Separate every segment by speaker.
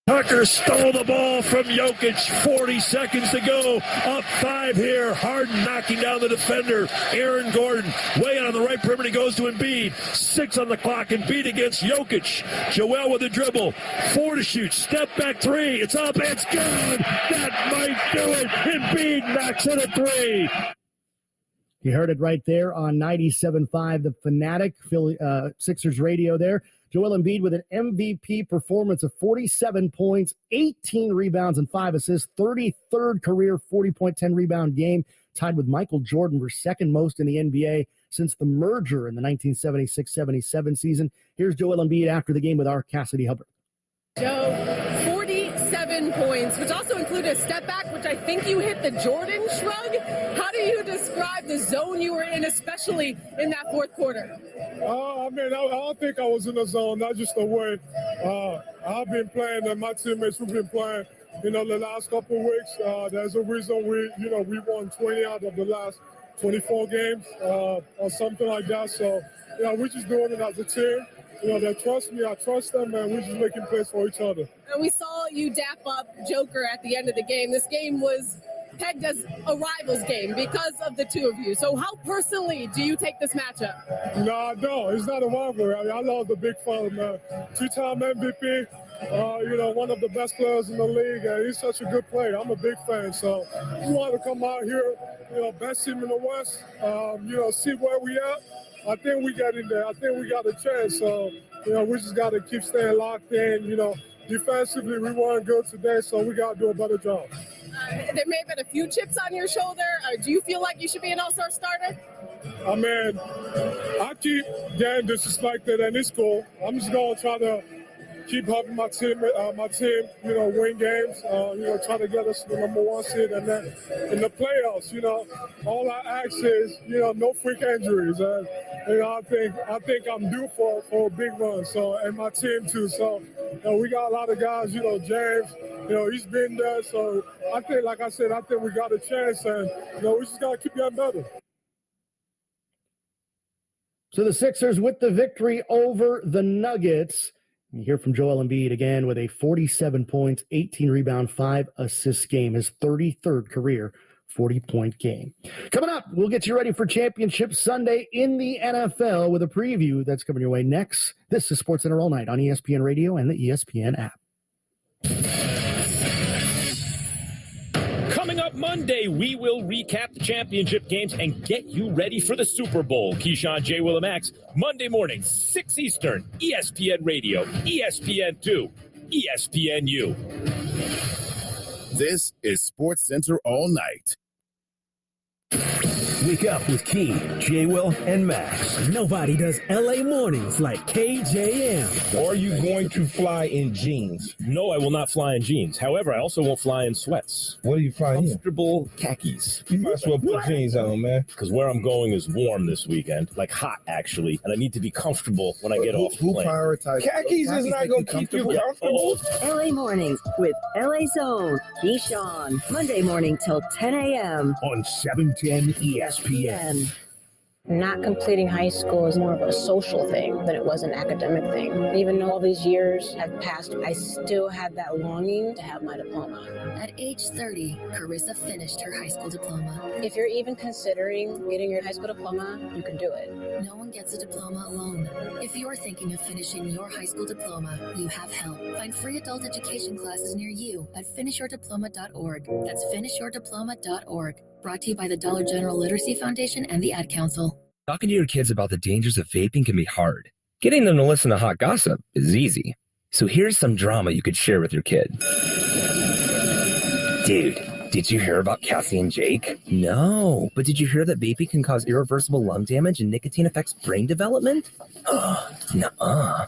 Speaker 1: Tucker stole the ball from Jokic. 40 seconds to go. Up 5 here. Harden knocking down the defender. Aaron Gordon way out on the right perimeter. Goes to Embiid. 6 on the clock. Embiid against Jokic. Joel with the dribble. 4 to shoot. Step back 3. It's up. It's good. That might do it. Embiid knocks in a 3.
Speaker 2: You heard it right there on 97.5, the Fanatic Philly, Sixers radio there. Joel Embiid with an MVP performance of 47 points, 18 rebounds, and 5 assists, 33rd career 40.10 rebound game, tied with Michael Jordan for second most in the NBA since the merger in the 1976-77 season. Here's Joel Embiid after the game with our Cassidy Hubbard.
Speaker 3: Joe, 47 points, which also included a step back, which I think you hit the Jordan shrug. How do you describe the zone you were in, especially in that fourth quarter?
Speaker 4: I don't think I was in the zone, not just the way I've been playing and my teammates we've been playing, the last couple of weeks. There's a reason we won 20 out of the last 24 games or something like that. So, we're just doing it as a team. They trust me, I trust them, and we're just making plays for each other.
Speaker 3: And we saw you dap up Joker at the end of the game. This game was pegged as a rival's game because of the two of you. So how personally do you take this matchup?
Speaker 4: No, it's not a rivalry. I love the big fella, man. 2-time MVP, one of the best players in the league, and he's such a good player. I'm a big fan, so we want to come out here, best team in the West, see where we at. I think we got in there. I think we got a chance. So, we just got to keep staying locked in. Defensively, we weren't good today, so we got to do a better job.
Speaker 3: There may have been a few chips on your shoulder. Do you feel like you should be an all-star starter?
Speaker 4: I keep getting disrespected, and it's cool. I'm just going to try to keep helping my team, win games, try to get us to the number 1 seed. And then in the playoffs, all I ask is, no freak injuries. And, I think I'm due for a big run. So, and my team too. So, we got a lot of guys, James, he's been there. So I think, like I said, we got a chance, and, we just got to keep getting better.
Speaker 2: So the Sixers with the victory over the Nuggets. You hear from Joel Embiid again with a 47 points, 18 rebound, 5 assist game, his 33rd career 40-point game. Coming up, we'll get you ready for Championship Sunday in the NFL with a preview that's coming your way next. This is SportsCenter All Night on ESPN Radio and the ESPN app.
Speaker 5: Coming up Monday, we will recap the championship games and get you ready for the Super Bowl. Keyshawn, J. Willimax, Monday morning, 6 Eastern, ESPN Radio, ESPN2, ESPNU.
Speaker 6: This is SportsCenter All Night.
Speaker 7: Wake up with Key, J-Will, and Max. Nobody does L.A. mornings like KJM.
Speaker 8: Are you going to fly in jeans?
Speaker 5: No, I will not fly in jeans. However, I also won't fly in sweats.
Speaker 8: What are you flying in?
Speaker 5: Comfortable khakis.
Speaker 8: You might as well put jeans on, man.
Speaker 5: Because where I'm going is warm this weekend. Like hot, actually. And I need to be comfortable when I get off the
Speaker 8: Who
Speaker 5: plane.
Speaker 8: prioritizes? Khakis is not going to keep you comfortable.
Speaker 9: LA Mornings with LA Zone. Keyshawn. Monday morning till 10 a.m.
Speaker 7: on 710 ESPN.
Speaker 10: Not completing high school is more of a social thing than it was an academic thing. Even though all these years have passed, I still had that longing to have my diploma.
Speaker 11: At age 30, Carissa finished her high school diploma.
Speaker 10: If you're even considering getting your high school diploma, you can do it.
Speaker 11: No one gets a diploma alone. If you're thinking of finishing your high school diploma, you have help. Find free adult education classes near you at finishyourdiploma.org. That's finishyourdiploma.org. Brought to you by the Dollar General Literacy Foundation and the Ad Council.
Speaker 12: Talking to your kids about the dangers of vaping can be hard. Getting them to listen to hot gossip is easy. So here's some drama you could share with your kid. Dude, did you hear about Cassie and Jake? No, but did you hear that vaping can cause irreversible lung damage and nicotine affects brain development? Nuh-uh.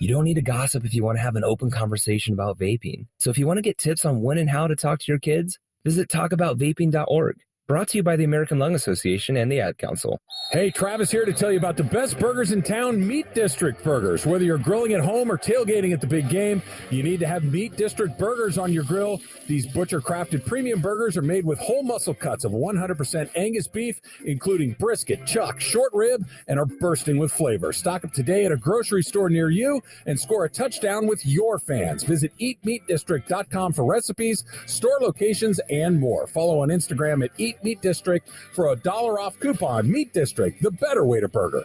Speaker 12: You don't need to gossip if you want to have an open conversation about vaping. So if you want to get tips on when and how to talk to your kids, visit talkaboutvaping.org. Brought to you by the American Lung Association and the Ad Council.
Speaker 13: Hey, Travis here to tell you about the best burgers in town, Meat District Burgers. Whether you're grilling at home or tailgating at the big game, you need to have Meat District Burgers on your grill. These butcher-crafted premium burgers are made with whole muscle cuts of 100% Angus beef, including brisket, chuck, short rib, and are bursting with flavor. Stock up today at a grocery store near you and score a touchdown with your fans. Visit eatmeatdistrict.com for recipes, store locations, and more. Follow on Instagram at Eat Meat District for a $1 off coupon. Meat District, the better way to burger.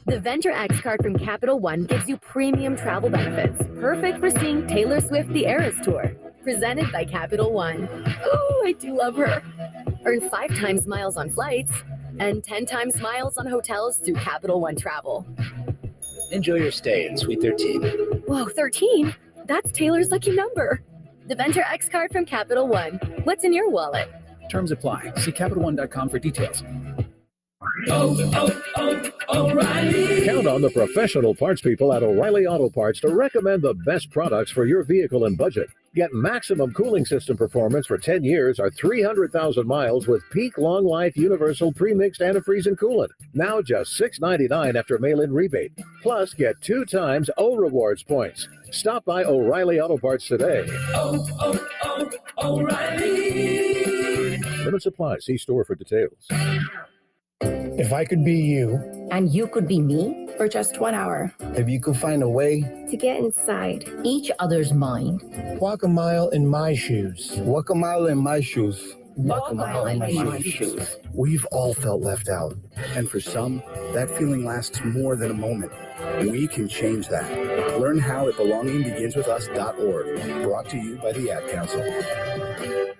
Speaker 14: The Venture X card from Capital One gives you premium travel benefits, perfect for seeing Taylor Swift the Eras Tour. Presented by Capital One. Oh, I do love her. Earn 5 times miles on flights and 10 times miles on hotels through Capital One Travel.
Speaker 15: Enjoy your stay in Suite 13.
Speaker 14: Whoa, 13? That's Taylor's lucky number. The Venture X card from Capital One. What's in your wallet?
Speaker 15: Terms apply. See CapitalOne.com for details.
Speaker 16: O'Reilly. Count on the professional parts people at O'Reilly Auto Parts to recommend the best products for your vehicle and budget. Get maximum cooling system performance for 10 years or 300,000 miles with peak long life universal pre-mixed antifreeze and coolant. Now just $6.99 after mail-in rebate. Plus get 2 times O Rewards points. Stop by O'Reilly Auto Parts today. O'Reilly. Limits apply. See store for details.
Speaker 17: If I could be you,
Speaker 18: and you could be me for just 1 hour,
Speaker 17: if you could find a way
Speaker 18: to get inside each other's mind,
Speaker 17: walk a mile in my shoes. Walk a mile in my shoes.
Speaker 18: Walk a mile in my shoes.
Speaker 19: We've all felt left out, and for some, that feeling lasts more than a moment. We can change that. Learn how at belongingbeginswithus.org. Brought to you by the Ad Council.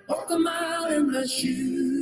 Speaker 20: Walk a mile in my shoes.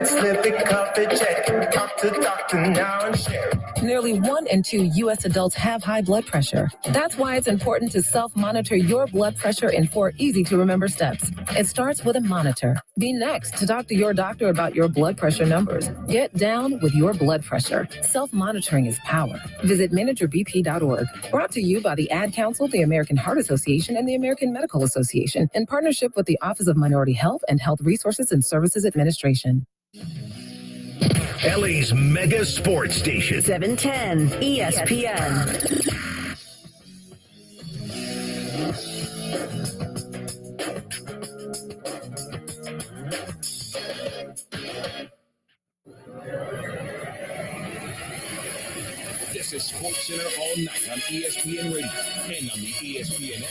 Speaker 21: Sniff the coffee check, talk to doctor now and share.
Speaker 22: Nearly 1 in 2 U.S. adults have high blood pressure. That's why it's important to self-monitor your blood pressure in 4 easy-to-remember steps. It starts with a monitor. Be next to talk to your doctor about your blood pressure numbers. Get down with your blood pressure. Self-monitoring is power. Visit managerbp.org. Brought to you by the Ad Council, the American Heart Association, and the American Medical Association in partnership with the Office of Minority Health and Health Resources and Services Administration.
Speaker 23: LA's mega sports station.
Speaker 9: 710 ESPN.
Speaker 24: This is SportsCenter all night on ESPN Radio and on the ESPN app.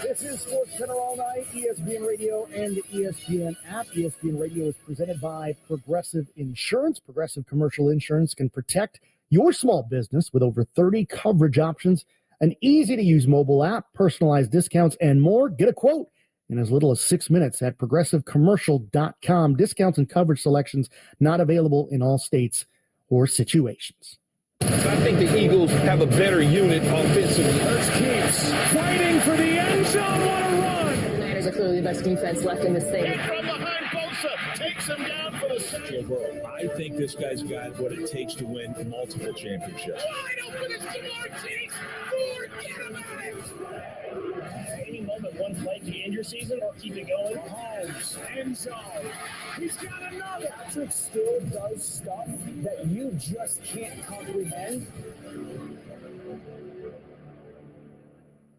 Speaker 2: This is SportsCenter all night, ESPN Radio and the ESPN app. ESPN Radio is presented by Progressive Insurance. Progressive Commercial Insurance can protect your small business with over 30 coverage options, an easy-to-use mobile app, personalized discounts, and more. Get a quote in as little as 6 minutes at progressivecommercial.com. Discounts and coverage selections not available in all states or situations.
Speaker 8: I think the Eagles have a better unit offensively.
Speaker 1: There's Keats fighting for the end zone. What a run!
Speaker 3: The Niners are clearly the best defense left in this thing.
Speaker 1: From behind, Bosa takes him down for the second.
Speaker 5: I think this guy's got what it takes to win multiple championships.
Speaker 1: Wide open is Jamar Chase. Forget about it. Any moment, one play to end your season or keep it going. Mahomes, end zone. He's got another.
Speaker 2: Patrick still does stuff that you just can't comprehend.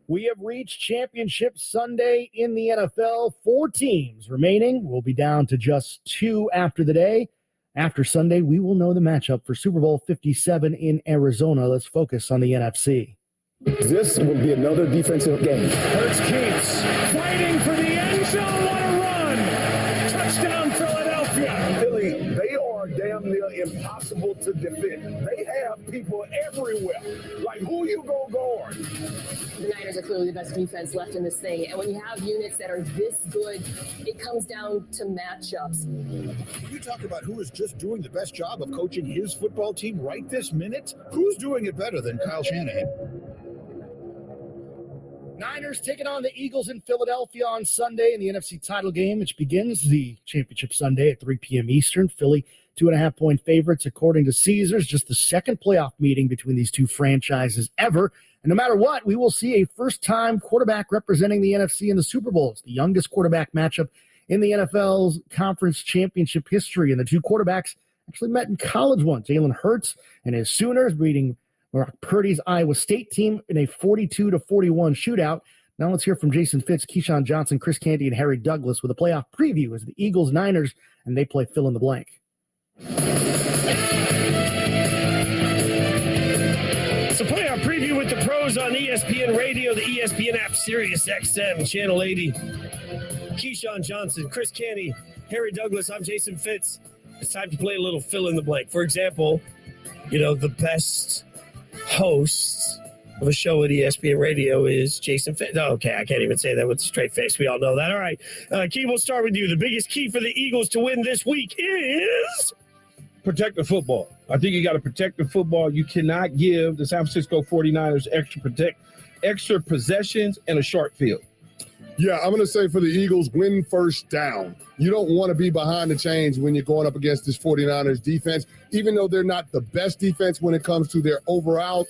Speaker 2: We have reached Championship Sunday in the NFL. 4 teams remaining. We'll be down to just 2 after the day. After Sunday, we will know the matchup for Super Bowl 57 in Arizona. Let's focus on the NFC.
Speaker 17: This will be another defensive game.
Speaker 1: There's Keats fighting for the end zone. What a run! Touchdown, Philadelphia.
Speaker 25: Philly, they are damn near impossible to defend. They have people everywhere. Like, who you gonna guard?
Speaker 3: The Niners are clearly the best defense left in this thing. And when you have units that are this good, it comes down to matchups.
Speaker 26: You talk about who is just doing the best job of coaching his football team right this minute. Who's doing it better than Kyle Shanahan?
Speaker 2: Niners taking on the Eagles in Philadelphia on Sunday in the NFC title game, which begins the Championship Sunday at 3 p.m. Eastern. Philly, 2.5-point favorites, according to Caesars. Just the second playoff meeting between these two franchises ever. And no matter what, we will see a first-time quarterback representing the NFC in the Super Bowl. It's the youngest quarterback matchup in the NFL's conference championship history. And the two quarterbacks actually met in college once. Jalen Hurts and his Sooners beating Brock Purdy's Iowa State team in a 42-41 shootout. Now let's hear from Jason Fitz, Keyshawn Johnson, Chris Canty, and Harry Douglas with a playoff preview as the Eagles-Niners, and they play fill in the blank.
Speaker 4: So playoff preview with the pros on ESPN Radio, the ESPN app, Sirius XM, Channel 80. Keyshawn Johnson, Chris Canty, Harry Douglas, I'm Jason Fitz. It's time to play a little fill in the blank. For example, the best host of a show at ESPN Radio is Jason Fitz. Oh, okay, I can't even say that with a straight face. We all know that. All right, Key, we'll start with you. The biggest key for the Eagles to win this week is...
Speaker 8: Protect the football. I think you got to protect the football. You cannot give the San Francisco 49ers extra possessions and a short field.
Speaker 25: Yeah, I'm going to say for the Eagles, win first down. You don't want to be behind the chains when you're going up against this 49ers defense, even though they're not the best defense when it comes to their overall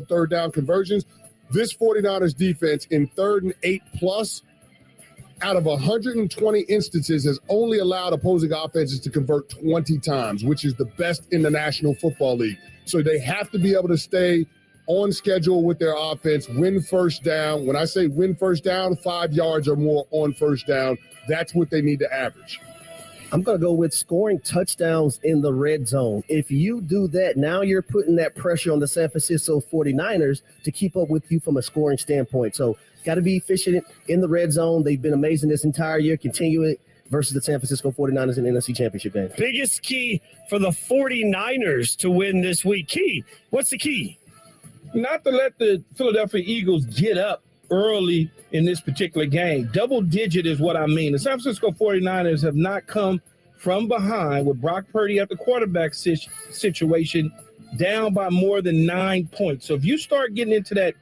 Speaker 25: third down conversions. This 49ers defense in 3rd and 8+ out of 120 instances has only allowed opposing offenses to convert 20 times, which is the best in the National Football League. So they have to be able to stay on schedule with their offense, win first down. When I say win first down, 5 yards or more on first down, that's what they need to average.
Speaker 6: I'm going to go with scoring touchdowns in the red zone. If you do that, now you're putting that pressure on the San Francisco 49ers to keep up with you from a scoring standpoint. So got to be efficient in the red zone. They've been amazing this entire year. Continue it versus the San Francisco 49ers in the NFC Championship game.
Speaker 4: Biggest key for the 49ers to win this week. Key, what's the key?
Speaker 8: Not to let the Philadelphia Eagles get up early in this particular game. Double digit is what I mean. The San Francisco 49ers have not come from behind with Brock Purdy at the quarterback situation down by more than 9 points. So if you start getting into that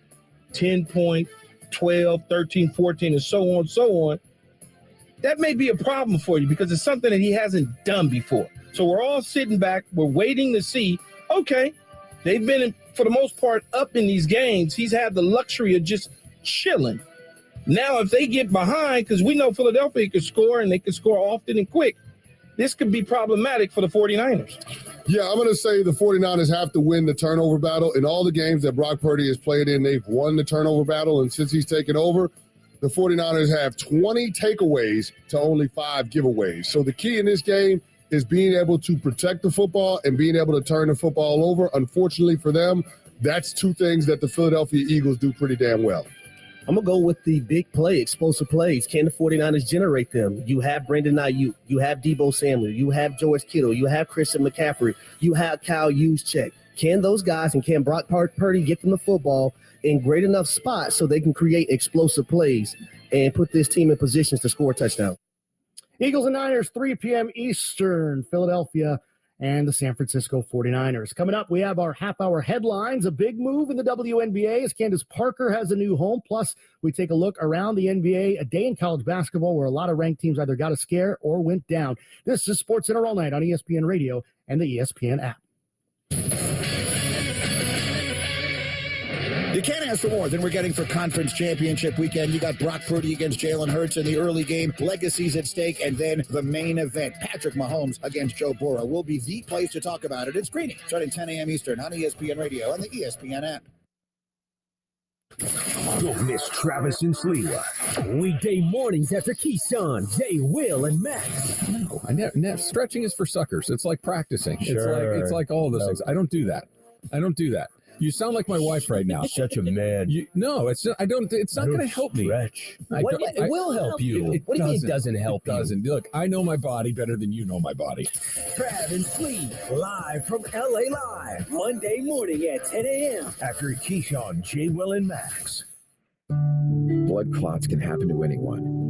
Speaker 8: 10-point, 12, 13, 14, and so on, that may be a problem for you because it's something that he hasn't done before. So we're all sitting back. We're waiting to see, okay, they've been, for the most part, up in these games. He's had the luxury of just chilling. Now, if they get behind, because we know Philadelphia can score and they can score often and quick, this could be problematic for the 49ers.
Speaker 25: Yeah, I'm going to say the 49ers have to win the turnover battle. In all the games that Brock Purdy has played in, they've won the turnover battle. And since he's taken over, the 49ers have 20 takeaways to only 5 giveaways. So the key in this game is being able to protect the football and being able to turn the football over. Unfortunately for them, that's two things that the Philadelphia Eagles do pretty damn well.
Speaker 6: I'm going to go with the big play, explosive plays. Can the 49ers generate them? You have Brandon Ayuk. You have Deebo Samuel. You have George Kittle. You have Christian McCaffrey. You have Kyle Juszczyk. Can those guys and can Brock Purdy get them the football in great enough spots so they can create explosive plays and put this team in positions to score a touchdown?
Speaker 2: Eagles and Niners, 3 p.m. Eastern, Philadelphia and the San Francisco 49ers. Coming up, we have our half-hour headlines. A big move in the WNBA as Candace Parker has a new home. Plus, we take a look around the NBA, a day in college basketball where a lot of ranked teams either got a scare or went down. This is SportsCenter All Night on ESPN Radio and the ESPN app.
Speaker 26: You can't ask for more than we're getting for Conference Championship Weekend. You got Brock Purdy against Jalen Hurts in the early game, legacies at stake, and then the main event, Patrick Mahomes against Joe Burrow, will be the place to talk about it. It's Greeny, starting 10 a.m. Eastern on ESPN Radio and the ESPN app.
Speaker 23: Don't miss Travis and Sliwa. Weekday mornings after Keyshawn, Jay, Will, and Max.
Speaker 13: No, stretching is for suckers. It's like practicing.
Speaker 23: Sure.
Speaker 13: It's like all of those things. I don't do that. You sound like my wife right now.
Speaker 23: Such a man.
Speaker 13: No, it's not. I don't. It's not going to help me.
Speaker 23: It will help you. What do you mean it doesn't help you?
Speaker 13: It doesn't. Look, I know my body better than you know my body.
Speaker 23: Trav and Slee, live from LA Live, Monday morning at 10 a.m. After Keyshawn, J. Will, and Max.
Speaker 7: Blood clots can happen to anyone.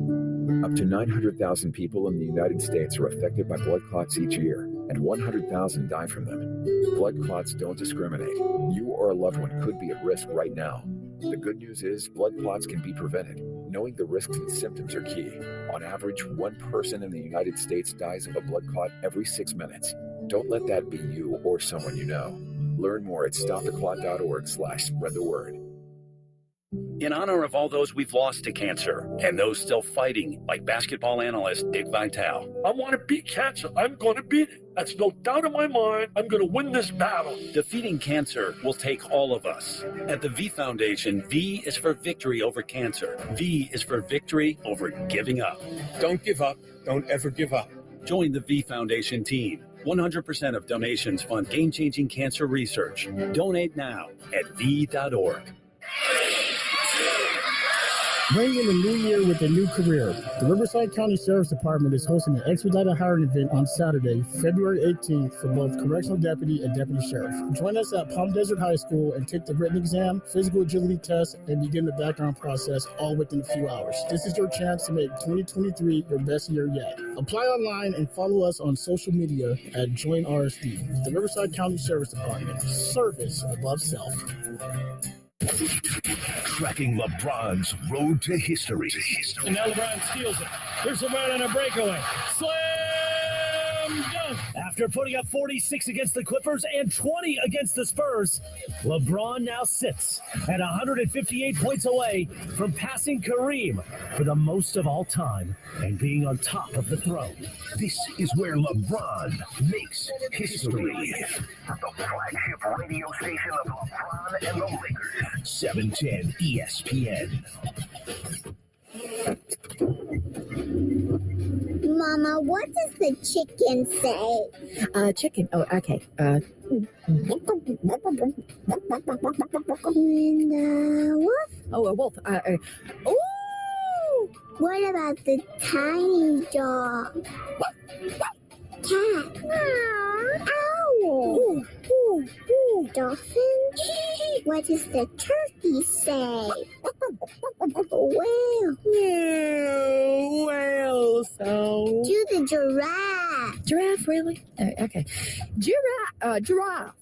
Speaker 7: Up to 900,000 people in the United States are affected by blood clots each year, and 100,000 die from them. Blood clots don't discriminate. You or a loved one could be at risk right now. The good news is blood clots can be prevented. Knowing the risks and symptoms are key. On average, 1 person in the United States dies of a blood clot every 6 minutes. Don't let that be you or someone you know. Learn more at stoptheclot.org/spread the word.
Speaker 10: in honor of all those we've lost to cancer and those still fighting, like basketball analyst Dick Vitale.
Speaker 1: I want to beat cancer. I'm going to beat it. That's no doubt in my mind. I'm going to win this battle.
Speaker 10: Defeating cancer will take all of us. At the V Foundation, V is for victory over cancer. V is for victory over giving up.
Speaker 11: Don't give up. Don't ever give up.
Speaker 10: Join the V Foundation team. 100% of donations fund game-changing cancer research. Donate now at V.org.
Speaker 12: Bring in the new year with a new career. The Riverside County Sheriff's Department is hosting an expedited hiring event on Saturday, February 18th for both correctional deputy and deputy sheriff. Join us at Palm Desert High School and take the written exam, physical agility test, and begin the background process all within a few hours. This is your chance to make 2023 your best year yet. Apply online and follow us on social media at Join RSD. The Riverside County Sheriff's Department. Service above self.
Speaker 23: Tracking LeBron's road to history.
Speaker 4: And now LeBron steals it. Here's LeBron on a breakaway. Slam dunk. After putting up 46 against the Clippers and 20 against the Spurs, LeBron now sits at 158 points away from passing Kareem for the most of all time and being on top of the throne.
Speaker 23: This is where LeBron makes history. The flagship radio station of LeBron and the Lakers. 710 ESPN.
Speaker 14: Mama, what does the chicken say?
Speaker 18: Chicken. Oh, okay.
Speaker 14: Wolf?
Speaker 18: Oh, a wolf.
Speaker 14: Ooh! What about the tiny dog? Cat. Owl. Ooh, ooh, ooh. Dolphin? What does the turkey say? Whale.
Speaker 18: No, whale sound.
Speaker 14: Do the giraffe.
Speaker 18: Giraffe, really? Okay. Giraffe.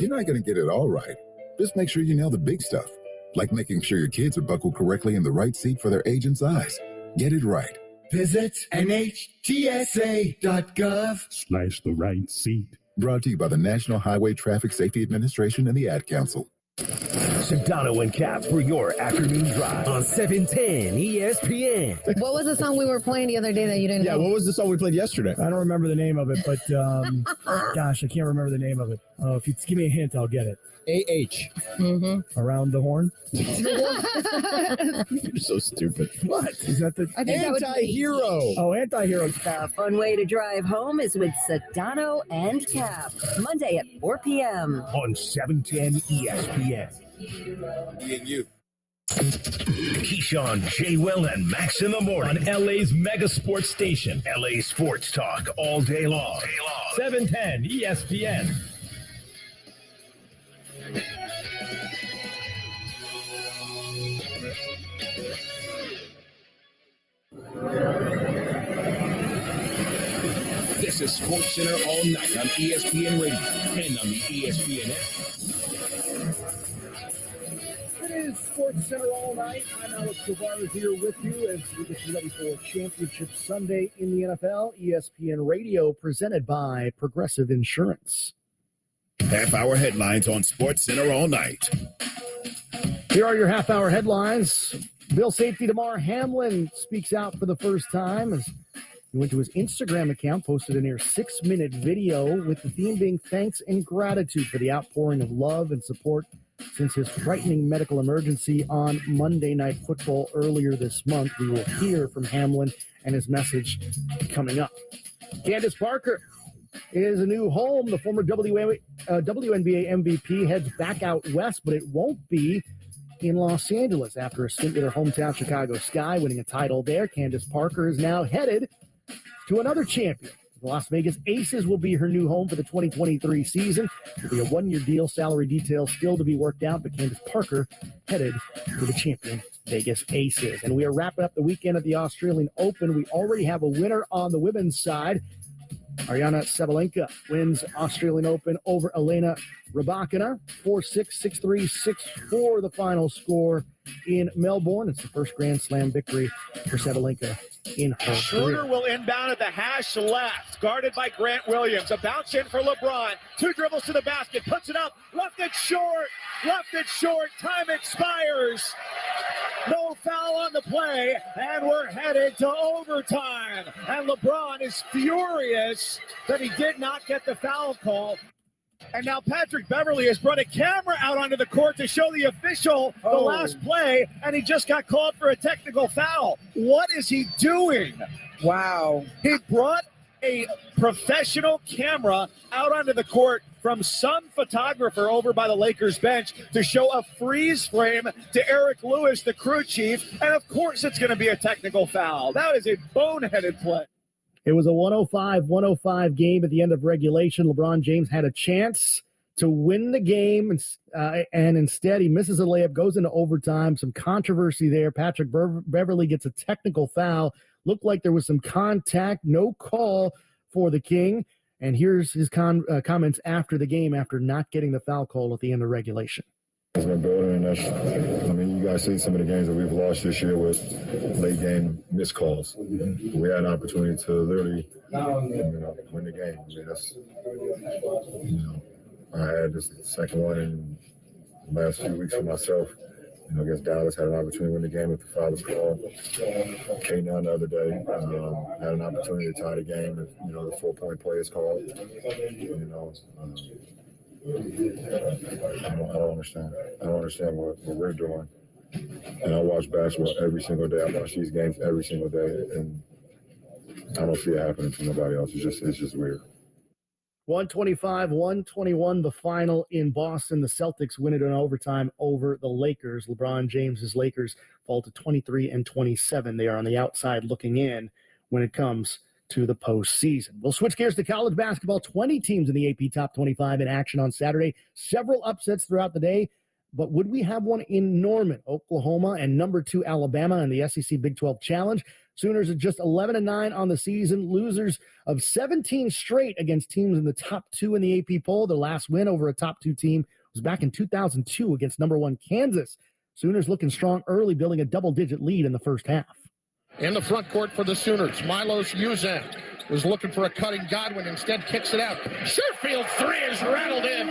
Speaker 15: You're not going to get it all right. Just make sure you nail the big stuff, like making sure your kids are buckled correctly in the right seat for their age and size. Get it right.
Speaker 23: Visit NHTSA.gov/the right seat.
Speaker 15: Brought to you by the National Highway Traffic Safety Administration and the Ad Council.
Speaker 23: Sedano and Cap for your afternoon drive on 710 ESPN.
Speaker 16: What was the song we were playing the other day that you didn't know?
Speaker 2: What was the song we played yesterday? I don't remember the name of it, but gosh, I can't remember the name of it. If you give me a hint, I'll get it. A.H.
Speaker 16: Mm-hmm.
Speaker 2: Around the horn?
Speaker 15: You're so stupid.
Speaker 2: What? Is that the
Speaker 12: Anti-hero?
Speaker 2: Oh, Anti-hero.
Speaker 9: The fun way to drive home is with Sedano and Cap. Monday at 4 p.m.
Speaker 23: on 710 ESPN.
Speaker 15: Me and you.
Speaker 23: Keyshawn, J. Will, and Max in the morning on LA's mega sports station. LA Sports Talk all day long.
Speaker 5: 710 ESPN.
Speaker 24: This is Sports Center all night on ESPN Radio and on the ESPN app.
Speaker 2: It is Sports Center all night. I'm Alex Guevara here with you as we get you ready for Championship Sunday in the NFL. ESPN Radio presented by Progressive Insurance.
Speaker 23: Half-hour headlines on Sports Center all night.
Speaker 2: Here are your half-hour headlines. Bill safety Damar Hamlin speaks out for the first time as he went to his Instagram account, posted a near 6-minute video with the theme being thanks and gratitude for the outpouring of love and support since his frightening medical emergency on Monday Night Football earlier this month. We will hear from Hamlin and his message coming up. Candace Parker is a new home. The former WNBA MVP heads back out west, but it won't be in Los Angeles after a stint with her hometown Chicago Sky, winning a title there. Candace Parker is now headed to another champion. The Las Vegas Aces will be her new home for the 2023 season. It'll be a one-year deal. Salary details still to be worked out, but Candace Parker headed to the champion Vegas Aces. And we are wrapping up the weekend at the Australian Open. We already have a winner on the women's side. Ariana Sabalenka wins Australian Open over Elena Rybakina. 4-6, 6-3, 6-4 the final score in Melbourne. It's the first Grand Slam victory for Sabalenka in her
Speaker 3: Schroeder
Speaker 2: career.
Speaker 3: will inbound at the hash left, guarded by Grant Williams. A bounce in for LeBron. 2 dribbles to the basket, puts it up, left it short, time expires. No foul on the play, and we're headed to overtime. And LeBron is furious that he did not get the foul call. And now Patrick Beverly has brought a camera out onto the court to show the official the last play, and he just got called for a technical foul. What is he doing? Wow. He brought a professional camera out onto the court from some photographer over by the Lakers bench to show a freeze frame to Eric Lewis, the crew chief, and of course it's going to be a technical foul. That is a boneheaded play.
Speaker 2: It was a 105-105 game at the end of regulation. LeBron James had a chance to win the game, and instead he misses a layup, goes into overtime. Some controversy there. Patrick Beverly gets a technical foul. Looked like there was some contact, no call for the King. And here's his comments after the game, after not getting the foul call at the end of regulation.
Speaker 17: It's been building, and you guys see some of the games that we've lost this year with late game missed calls. We had an opportunity to literally, win the game. I had this second one in the last few weeks for myself. Against Dallas, had an opportunity to win the game with the foul was called. Came down the other day, had an opportunity to tie the game if, the 4-point play is called. I don't understand. I don't understand what we're doing. And I watch basketball every single day. I watch these games every single day, and I don't see it happening to nobody else. It's just weird.
Speaker 2: 125-121, the final in Boston. The Celtics win it in overtime over the Lakers. LeBron James's Lakers fall to 23-27. They are on the outside looking in when it comes to the postseason. We'll switch gears to college basketball. 20 teams in the AP Top 25 in action on Saturday. Several upsets throughout the day. But would we have one in Norman, Oklahoma, and number 2 Alabama in the SEC Big 12 Challenge? Sooners are just 11-9 on the season, losers of 17 straight against teams in the top 2 in the AP poll. Their last win over a top 2 team was back in 2002 against number 1 Kansas. Sooners looking strong early, building a double-digit lead in the first half.
Speaker 19: In the front court for the Sooners, Milos Uzan was looking for a cutting Godwin, instead kicks it out. Sherfield 3 is rattled in.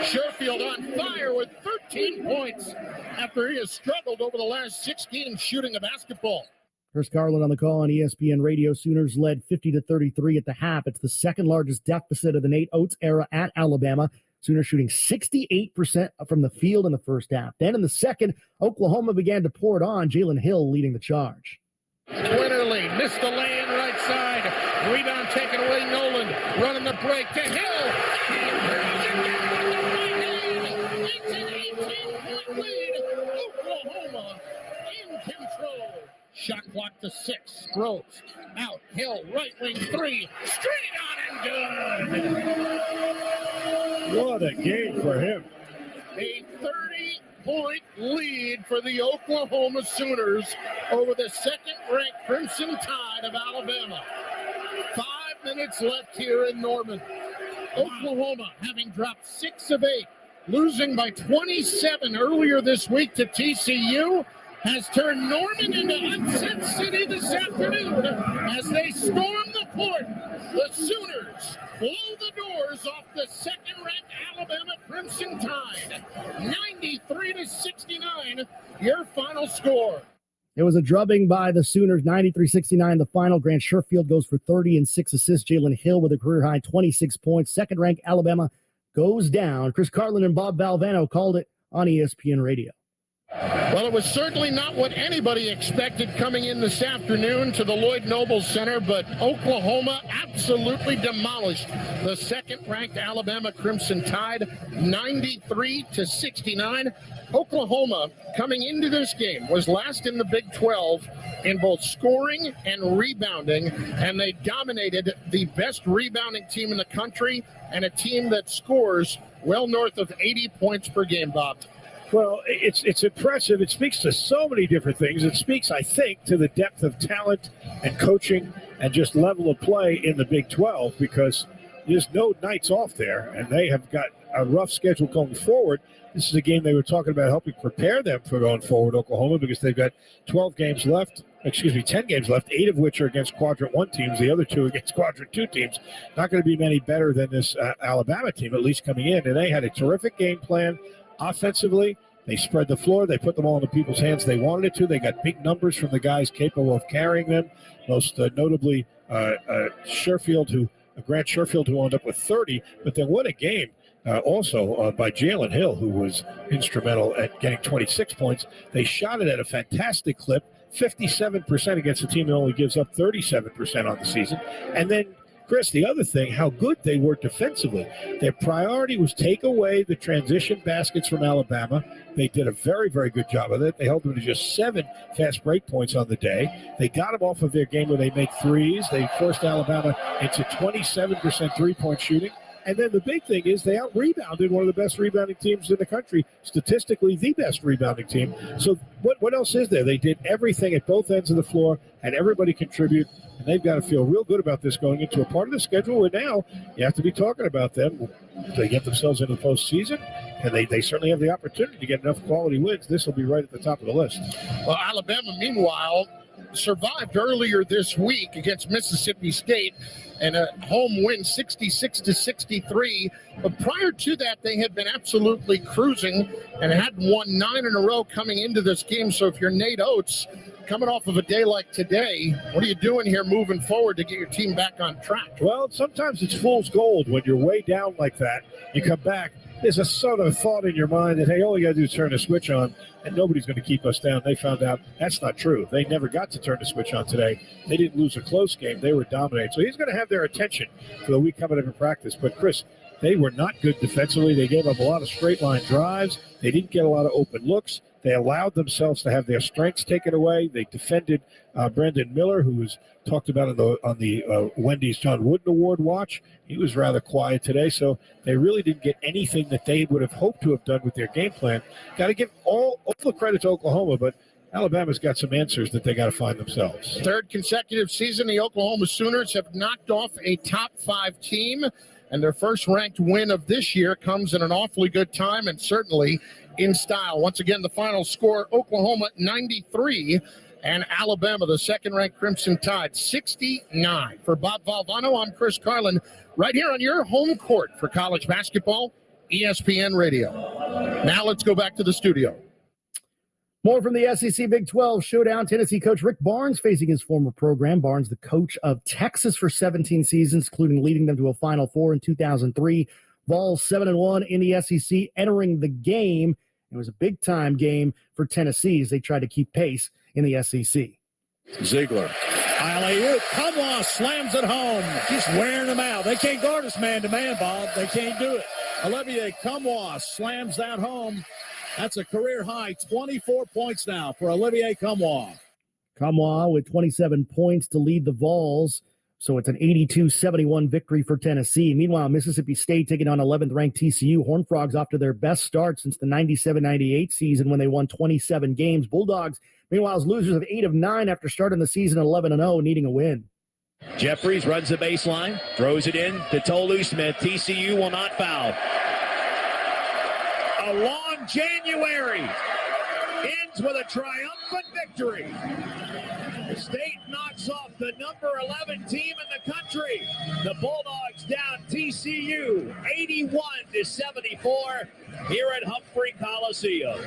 Speaker 19: Sherfield on fire with 13 points after he has struggled over the last 6 games shooting a basketball.
Speaker 2: Chris Carlin on the call on ESPN Radio. Sooners led 50-33 at the half. It's the second largest deficit of the Nate Oates era at Alabama. Sooners shooting 68% from the field in the first half. Then in the second, Oklahoma began to pour it on. Jalen Hill leading the charge.
Speaker 19: Quinterly missed the lay-in right side. Rebound taken away. Nolan running the break to Hill. It's an 18-point lead. Oklahoma in control. Shot clock to 6. Groves out. Hill right wing 3. Straight on and good.
Speaker 1: What a game for him.
Speaker 19: A 30-point lead for the Oklahoma Sooners over the second-ranked Crimson Tide of Alabama. 5 minutes left here in Norman. Oklahoma having dropped 6 of 8, losing by 27 earlier this week to TCU, has turned Norman into upset city this afternoon as they storm the court. The Sooners blow the doors off the second-ranked Alabama Crimson Tide. 93-69, your final score.
Speaker 2: It was a drubbing by the Sooners, 93-69. The final, Grant Sherfield goes for 30 and 6 assists. Jalen Hill with a career-high 26 points. Second-ranked Alabama goes down. Chris Carlin and Bob Valvano called it on ESPN Radio.
Speaker 19: Well, it was certainly not what anybody expected coming in this afternoon to the Lloyd Noble Center, but Oklahoma absolutely demolished the second-ranked Alabama Crimson Tide, 93-69. Oklahoma, coming into this game, was last in the Big 12 in both scoring and rebounding, and they dominated the best rebounding team in the country and a team that scores well north of 80 points per game, Bob.
Speaker 3: Well, it's impressive. It speaks to so many different things. It speaks, I think, to the depth of talent and coaching and just level of play in the Big 12, because there's no nights off there, and they have got a rough schedule going forward. This is a game they were talking about helping prepare them for going forward, Oklahoma, because they've got 10 games left, 8 of which are against Quadrant 1 teams, the other 2 against Quadrant 2 teams. Not going to be many better than this Alabama team, at least coming in. And they had a terrific game plan offensively. They spread the floor. They put the ball into people's hands they wanted it to. They got big numbers from the guys capable of carrying them, most notably Grant Sherfield, who wound up with 30. But then what a game also by Jalen Hill, who was instrumental at getting 26 points. They shot it at a fantastic clip, 57% against a team that only gives up 37% on the season. And then, Chris, the other thing, how good they were defensively. Their priority was take away the transition baskets from Alabama. They did a very, very good job of it. They held them to just 7 fast break points on the day. They got them off of their game where they make threes. They forced Alabama into 27% three-point shooting. And then the big thing is they out-rebounded one of the best rebounding teams in the country, statistically the best rebounding team. So what else is there? They did everything at both ends of the floor, had everybody contribute, and they've got to feel real good about this going into a part of the schedule where now you have to be talking about them. They get themselves into the postseason, and they certainly have the opportunity to get enough quality wins. This will be right at the top of the list.
Speaker 19: Well, Alabama, meanwhile, survived earlier this week against Mississippi State and a home win 66-63. But prior to that, they had been absolutely cruising and had won 9 in a row coming into this game. So if you're Nate Oates, coming off of a day like today, what are you doing here moving forward to get your team back on track?
Speaker 3: Well, sometimes it's fool's gold. When you're way down like that, you come back, there's a sort of thought in your mind that, hey, all you got to do is turn the switch on, and nobody's going to keep us down. They found out that's not true. They never got to turn the switch on today. They didn't lose a close game. They were dominating. So he's going to have their attention for the week coming up in practice. But, Chris, they were not good defensively. They gave up a lot of straight-line drives. They didn't get a lot of open looks. They allowed themselves to have their strengths taken away. They defended Brandon Miller, who was talked about on the Wendy's John Wooden Award watch. He was rather quiet today, so they really didn't get anything that they would have hoped to have done with their game plan. Got to give all the credit to Oklahoma, but Alabama's got some answers that they got to find themselves.
Speaker 19: Third consecutive season, the Oklahoma Sooners have knocked off a top 5 team, and their first ranked win of this year comes in an awfully good time and certainly in style. Once again, the final score, Oklahoma 93 and Alabama, the second-ranked Crimson Tide, 69. For Bob Valvano, I'm Chris Carlin, right here on your home court for college basketball, ESPN Radio. Now let's go back to the studio.
Speaker 2: More from the SEC Big 12 Showdown. Tennessee coach Rick Barnes facing his former program. Barnes, the coach of Texas for 17 seasons, including leading them to a Final Four in 2003. Vols 7-1 in the SEC, entering the game. It was a big-time game for Tennessee as they tried to keep pace in the SEC.
Speaker 6: Ziegler. Alley-oop. Kamwa slams it home. Just wearing them out. They can't guard us man-to-man, Bob. They can't do it. Olivier Kamwa slams that home. That's a career high, 24 points now for Olivier Kamwa.
Speaker 2: Kamwa with 27 points to lead the Vols. So it's an 82-71 victory for Tennessee. Meanwhile, Mississippi State taking on 11th-ranked TCU. Horned Frogs off to their best start since the 97-98 season when they won 27 games. Bulldogs, meanwhile, losers of 8 of 9 after starting the season 11-0, needing a win.
Speaker 5: Jeffries runs the baseline, throws it in to Tolu Smith. TCU will not foul. A long January ends with a triumphant victory. The State knocks off the number 11 team in the country. The Bulldogs down TCU 81-74 here at Humphrey Coliseum.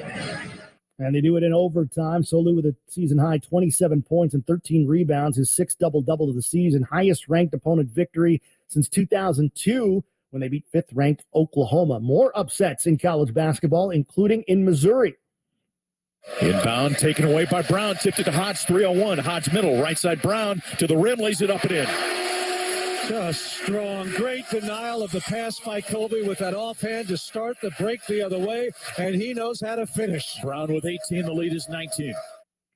Speaker 2: And they do it in overtime. Solu with a season-high 27 points and 13 rebounds, his 6th double-double of the season, highest-ranked opponent victory since 2002 when they beat 5th-ranked Oklahoma. More upsets in college basketball, including in Missouri.
Speaker 6: Inbound taken away by Brown, tipped it to Hodge, 301. Hodge middle, right side Brown to the rim, lays it up and in.
Speaker 8: Just strong, great denial of the pass by Kobe with that offhand to start the break the other way, and he knows how to finish.
Speaker 6: Brown with 18, the lead is 19.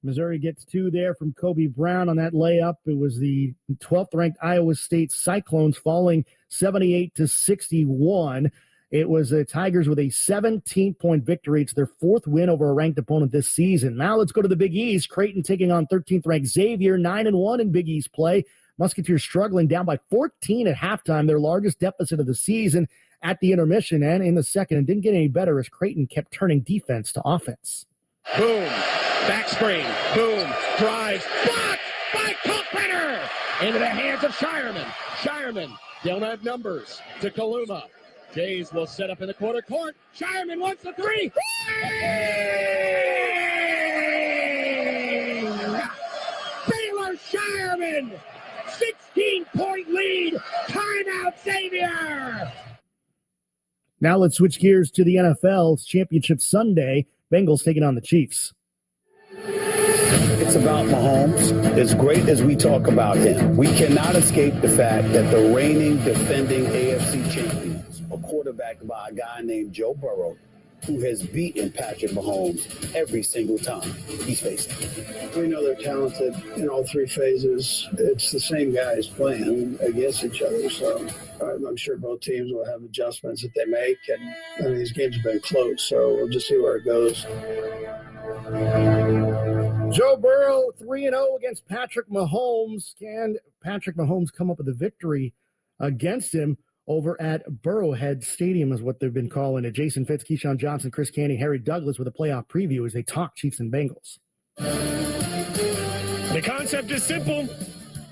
Speaker 2: Missouri gets 2 there from Kobe Brown on that layup. It was the 12th-ranked Iowa State Cyclones falling 78-61. It was the Tigers with a 17-point victory. It's their 4th win over a ranked opponent this season. Now let's go to the Big East. Creighton taking on 13th-ranked Xavier, 9-1 in Big East play. Musketeers struggling, down by 14 at halftime, their largest deficit of the season at the intermission and in the second. And didn't get any better as Creighton kept turning defense to offense.
Speaker 3: Boom. Back screen. Boom. Drives. Blocked by Kalkbrenner. Into the hands of Shireman. Shireman. Don't have numbers to Kaluma. Jays will set up in the quarter court. Shireman wants the three. Baylor Shireman. 16-point lead. Timeout Xavier.
Speaker 2: Now let's switch gears to the NFL. It's Championship Sunday. Bengals taking on the Chiefs.
Speaker 13: It's about Mahomes. As great as we talk about him, we cannot escape the fact that the reigning, defending AFC champions are quarterbacked by a guy named Joe Burrow, who has beaten Patrick Mahomes every single time he's faced him.
Speaker 20: We know they're talented in all 3 phases. It's the same guys playing against each other, so I'm sure both teams will have adjustments that they make, and these games have been close, so we'll just see where it goes.
Speaker 2: Joe Burrow, 3-0 against Patrick Mahomes. Can Patrick Mahomes come up with a victory against him over at Burrowhead Stadium is what they've been calling it. Jason Fitz, Keyshawn Johnson, Chris Canty, Harry Douglas with a playoff preview as they talk Chiefs and Bengals.
Speaker 4: The concept is simple.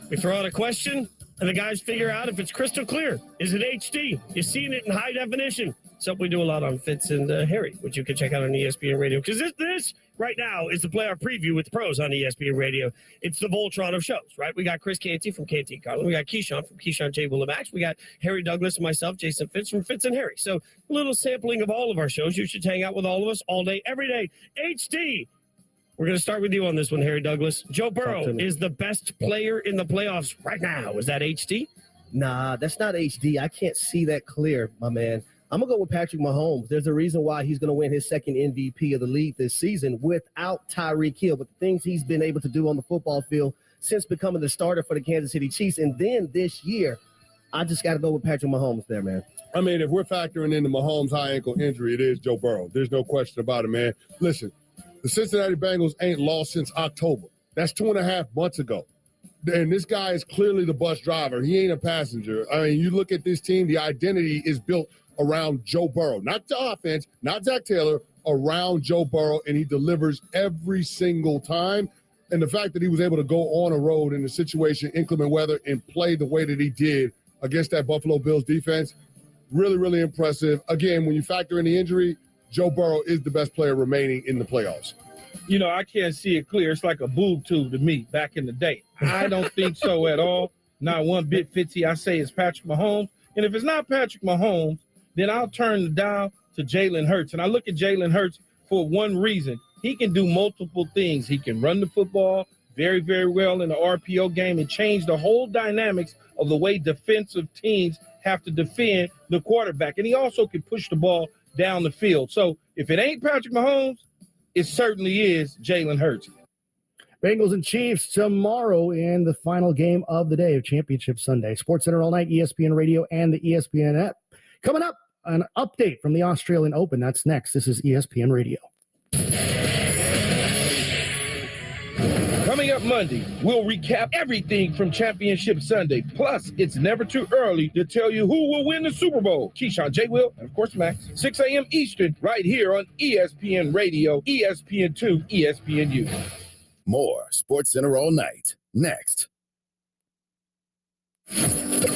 Speaker 4: We throw out a question, and the guys figure out if it's crystal clear. Is it HD? You're seeing it in high definition. Something we do a lot on Fitz and Harry, which you can check out on ESPN Radio. Because this right now is the playoff preview with the pros on ESPN Radio. It's the Voltron of shows, right? We got Chris Canty from Canty Carlin. We got Keyshawn from Keyshawn J. Willimax. We got Harry Douglas and myself, Jason Fitz from Fitz and Harry. So a little sampling of all of our shows. You should hang out with all of us all day, every day. HD. We're going to start with you on this one, Harry Douglas. Joe Burrow is the best player in the playoffs right now. Is that HD?
Speaker 21: Nah, that's not HD. I can't see that clear, my man. I'm going to go with Patrick Mahomes. There's a reason why he's going to win his second MVP of the league this season without Tyreek Hill. But the things he's been able to do on the football field since becoming the starter for the Kansas City Chiefs, and then this year, I just got to go with Patrick Mahomes there, man.
Speaker 11: I mean, if we're factoring in the Mahomes high ankle injury, it is Joe Burrow. There's no question about it, man. Listen, the Cincinnati Bengals ain't lost since October. That's 2.5 months ago. And this guy is clearly the bus driver. He ain't a passenger. I mean, you look at this team, the identity is built around Joe Burrow. Not the offense, not Zach Taylor, around Joe Burrow, and he delivers every single time. And the fact that he was able to go on a road in a situation, inclement weather, and play the way that he did against that Buffalo Bills defense, really, really impressive. Again, when you factor in the injury, Joe Burrow is the best player remaining in the playoffs.
Speaker 22: You know, I can't see it clear. It's like a boob tube to me back in the day. I don't think so at all. Not one bit, Fitzy. I say it's Patrick Mahomes. And if it's not Patrick Mahomes, then I'll turn the dial to Jalen Hurts. And I look at Jalen Hurts for one reason. He can do multiple things. He can run the football very, very well in the RPO game and change the whole dynamics of the way defensive teams have to defend the quarterback. And he also can push the ball down the field. So if it ain't Patrick Mahomes, it certainly is Jalen Hurts.
Speaker 2: Bengals and Chiefs tomorrow in the final game of the day of Championship Sunday. SportsCenter all night, ESPN Radio, and the ESPN app. Coming up, an update from the Australian Open. That's next. This is ESPN Radio.
Speaker 22: Coming up Monday, we'll recap everything from Championship Sunday. Plus, it's never too early to tell you who will win the Super Bowl. Keyshawn, J. Will, and of course Max. 6 a.m. Eastern, right here on ESPN Radio, ESPN2, ESPNU.
Speaker 23: More SportsCenter all night. Next.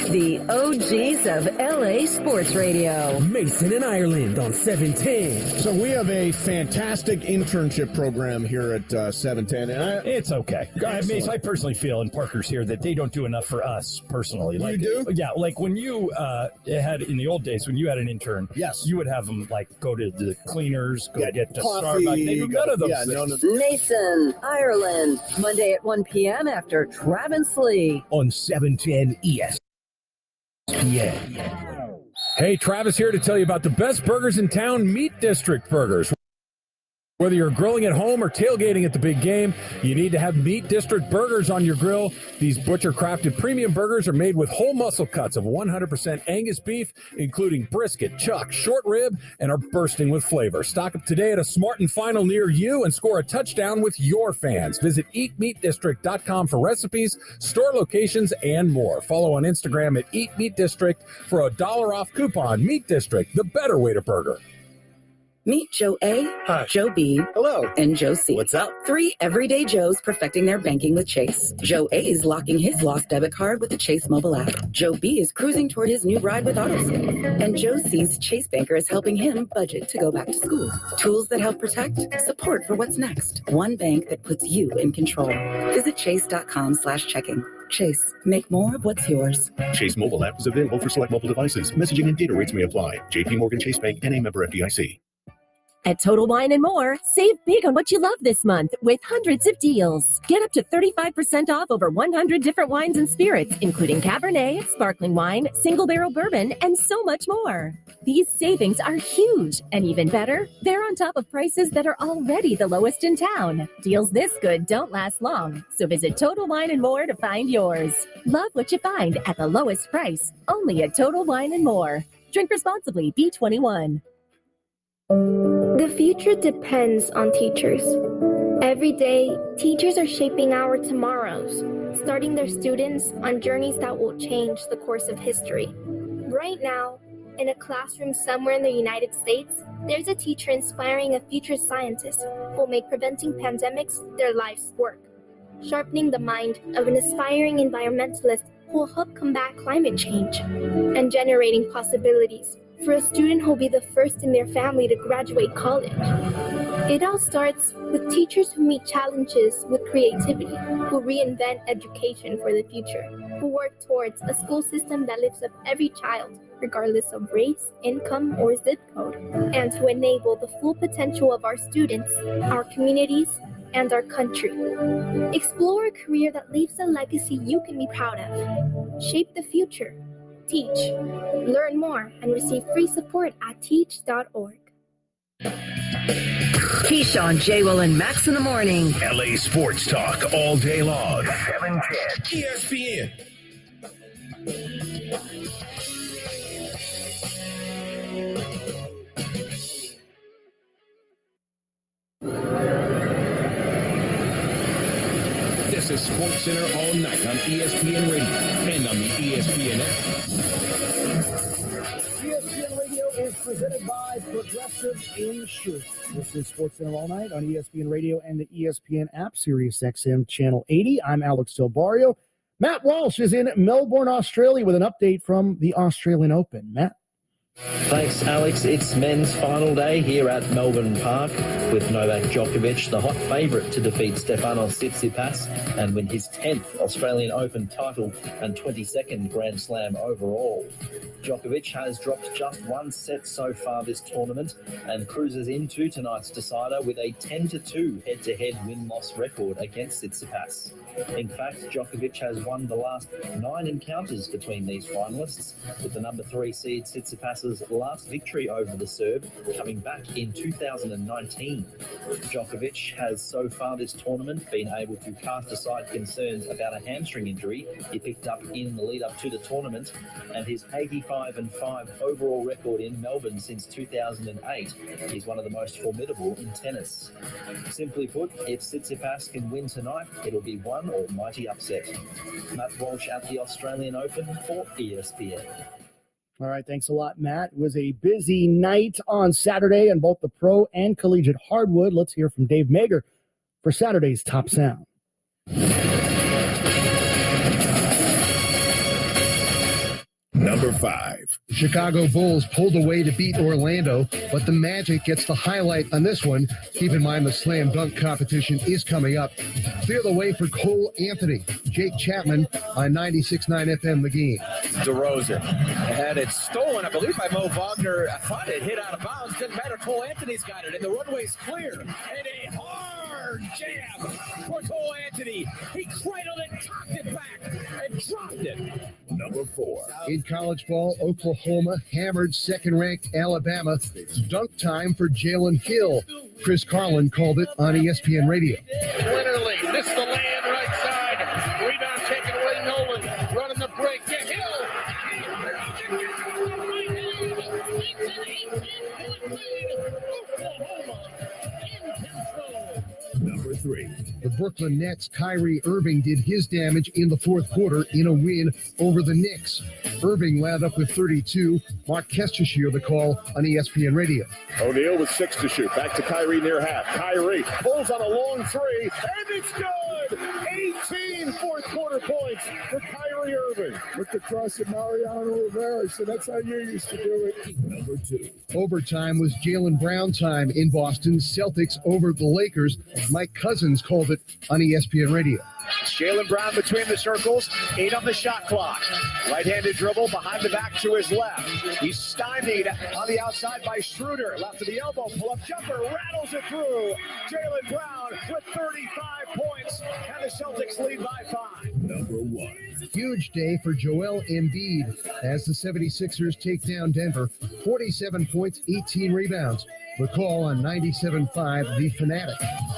Speaker 9: The OGs of LA Sports Radio.
Speaker 25: Mason and Ireland on 710.
Speaker 6: So we have a fantastic internship program here at 710. And
Speaker 26: it's okay. Mason, I personally feel, and Parker's here, that they don't do enough for us personally.
Speaker 6: You do?
Speaker 26: Yeah, like when you had, in the old days, when you had an intern,
Speaker 6: yes,
Speaker 26: you would have them like go to the cleaners, go get to
Speaker 6: coffee,
Speaker 26: Starbucks. They do none of those things.
Speaker 9: Mason, Ireland, Monday at 1 p.m. after Travis Lee.
Speaker 25: On 710 ESPN.
Speaker 27: Hey, Travis here to tell you about the best burgers in town, Meat District Burgers.
Speaker 7: Whether you're grilling at home or tailgating at the big game, you need to have Meat District burgers on your grill. These butcher-crafted premium burgers are made with whole muscle cuts of 100% Angus beef, including brisket, chuck, short rib, and are bursting with flavor. Stock up today at a Smart & Final near you and score a touchdown with your fans. Visit eatmeatdistrict.com for recipes, store locations, and more. Follow on Instagram at Eat Meat District for a $1 off coupon. Meat District, the better way to burger.
Speaker 10: Meet Joe A,
Speaker 12: Hi.
Speaker 10: Joe B,
Speaker 12: Hello.
Speaker 10: and Joe C.
Speaker 12: What's up?
Speaker 10: 3 everyday Joes perfecting their banking with Chase. Joe A is locking his lost debit card with the Chase mobile app. Joe B is cruising toward his new ride with AutoSave. And Joe C's Chase banker is helping him budget to go back to school. Tools that help protect, support for what's next. One bank that puts you in control. Visit chase.com/checking. Chase, make more of what's yours.
Speaker 14: Chase mobile app is available for select mobile devices. Messaging and data rates may apply. JP Morgan Chase Bank, N.A. member FDIC.
Speaker 25: At Total Wine & More, save big on what you love this month with hundreds of deals. Get up to 35% off over 100 different wines and spirits, including Cabernet, sparkling wine, single barrel bourbon, and so much more. These savings are huge, and even better, they're on top of prices that are already the lowest in town. Deals this good don't last long, so visit Total Wine & More to find yours. Love what you find at the lowest price, only at Total Wine & More. Drink responsibly, B21.
Speaker 16: The future depends on teachers. Every day, teachers are shaping our tomorrows, starting their students on journeys that will change the course of history. Right now, in a classroom somewhere in the United States, there's a teacher inspiring a future scientist who will make preventing pandemics their life's work, sharpening the mind of an aspiring environmentalist who will help combat climate change, and generating possibilities for a student who'll be the first in their family to graduate college. It all starts with teachers who meet challenges with creativity, who reinvent education for the future, who work towards a school system that lifts up every child, regardless of race, income, or zip code, and to enable the full potential of our students, our communities, and our country. Explore a career that leaves a legacy you can be proud of. Shape the future. Teach. Learn more and receive free support at teach.org.
Speaker 9: Keyshawn, J. Will, and Max in the morning.
Speaker 24: LA Sports Talk all day long.
Speaker 23: 710
Speaker 24: ESPN. This is Sports Center all night on ESPN Radio and on the ESPN app.
Speaker 2: ESPN Radio is presented by Progressive Insurance. This is Sports Center all night on ESPN Radio and the ESPN app, Sirius XM Channel 80. I'm Alex Del Barrio. Matt Walsh is in Melbourne, Australia with an update from the Australian Open. Matt?
Speaker 18: Thanks, Alex. It's men's final day here at Melbourne Park with Novak Djokovic, the hot favourite to defeat Stefanos Tsitsipas and win his 10th Australian Open title and 22nd Grand Slam overall. Djokovic has dropped just one set so far this tournament and cruises into tonight's decider with a 10-2 head-to-head win-loss record against Tsitsipas. In fact, Djokovic has won the last 9 encounters between these finalists, with the number 3 seed Tsitsipas' last victory over the Serb coming back in 2019. Djokovic has so far this tournament been able to cast aside concerns about a hamstring injury he picked up in the lead-up to the tournament, and his 85-5 overall record in Melbourne since 2008 is one of the most formidable in tennis. Simply put, if Tsitsipas can win tonight, it'll be one almighty upset. Matt Walsh at the Australian Open for ESPN.
Speaker 2: All right, thanks a lot, Matt. It was a busy night on Saturday on both the pro and collegiate hardwood. Let's hear from Dave Mager for Saturday's Top Sound.
Speaker 23: Number 5.
Speaker 27: Chicago Bulls pulled away to beat Orlando, but the Magic gets the highlight on this one. Keep in mind the slam dunk competition is coming up. Clear the way for Cole Anthony. Jake Chapman on 96.9 FM The Game.
Speaker 28: DeRozan had it stolen, I believe, by Mo Wagner. I thought it hit out of bounds. Didn't matter. Cole Anthony's got it, and the runway's clear. And a hard
Speaker 6: Hammer jam for Cole Anthony. He cradled it, cocked it back, and dropped it.
Speaker 23: Number 4.
Speaker 27: In college ball, Oklahoma hammered second-ranked Alabama. Dunk time for Jalen Hill. Chris Carlin called it on ESPN Radio.
Speaker 6: Winterly missed the land right side. Rebound taken away. Nolan running the break. Get Hill.
Speaker 23: Number 3.
Speaker 27: The Brooklyn Nets' Kyrie Irving did his damage in the fourth quarter in a win over the Knicks. Irving wound up with 32. Mark Kestisher the call on ESPN Radio.
Speaker 1: O'Neal with 6 to shoot. Back to Kyrie near half. Kyrie pulls on a long 3, and it's good! 18 fourth quarter points for Kyrie Irving.
Speaker 11: With the cross of Mariano Rivera, so that's how you used to do it.
Speaker 23: Number 2.
Speaker 27: Overtime was Jaylen Brown time in Boston. Celtics over the Lakers. Mike Cousins called it on ESPN Radio.
Speaker 1: Jaylen Brown between the circles, 8 on the shot clock. Right-handed dribble behind the back to his left. He's stymied on the outside by Schroeder. Left to the elbow, pull-up jumper, rattles it through. Jaylen Brown with 35 points, and the Celtics lead by 5.
Speaker 23: Number 1.
Speaker 27: Huge day for Joel Embiid as the 76ers take down Denver. 47 points, 18 rebounds. The call on 97.5 The Fanatic.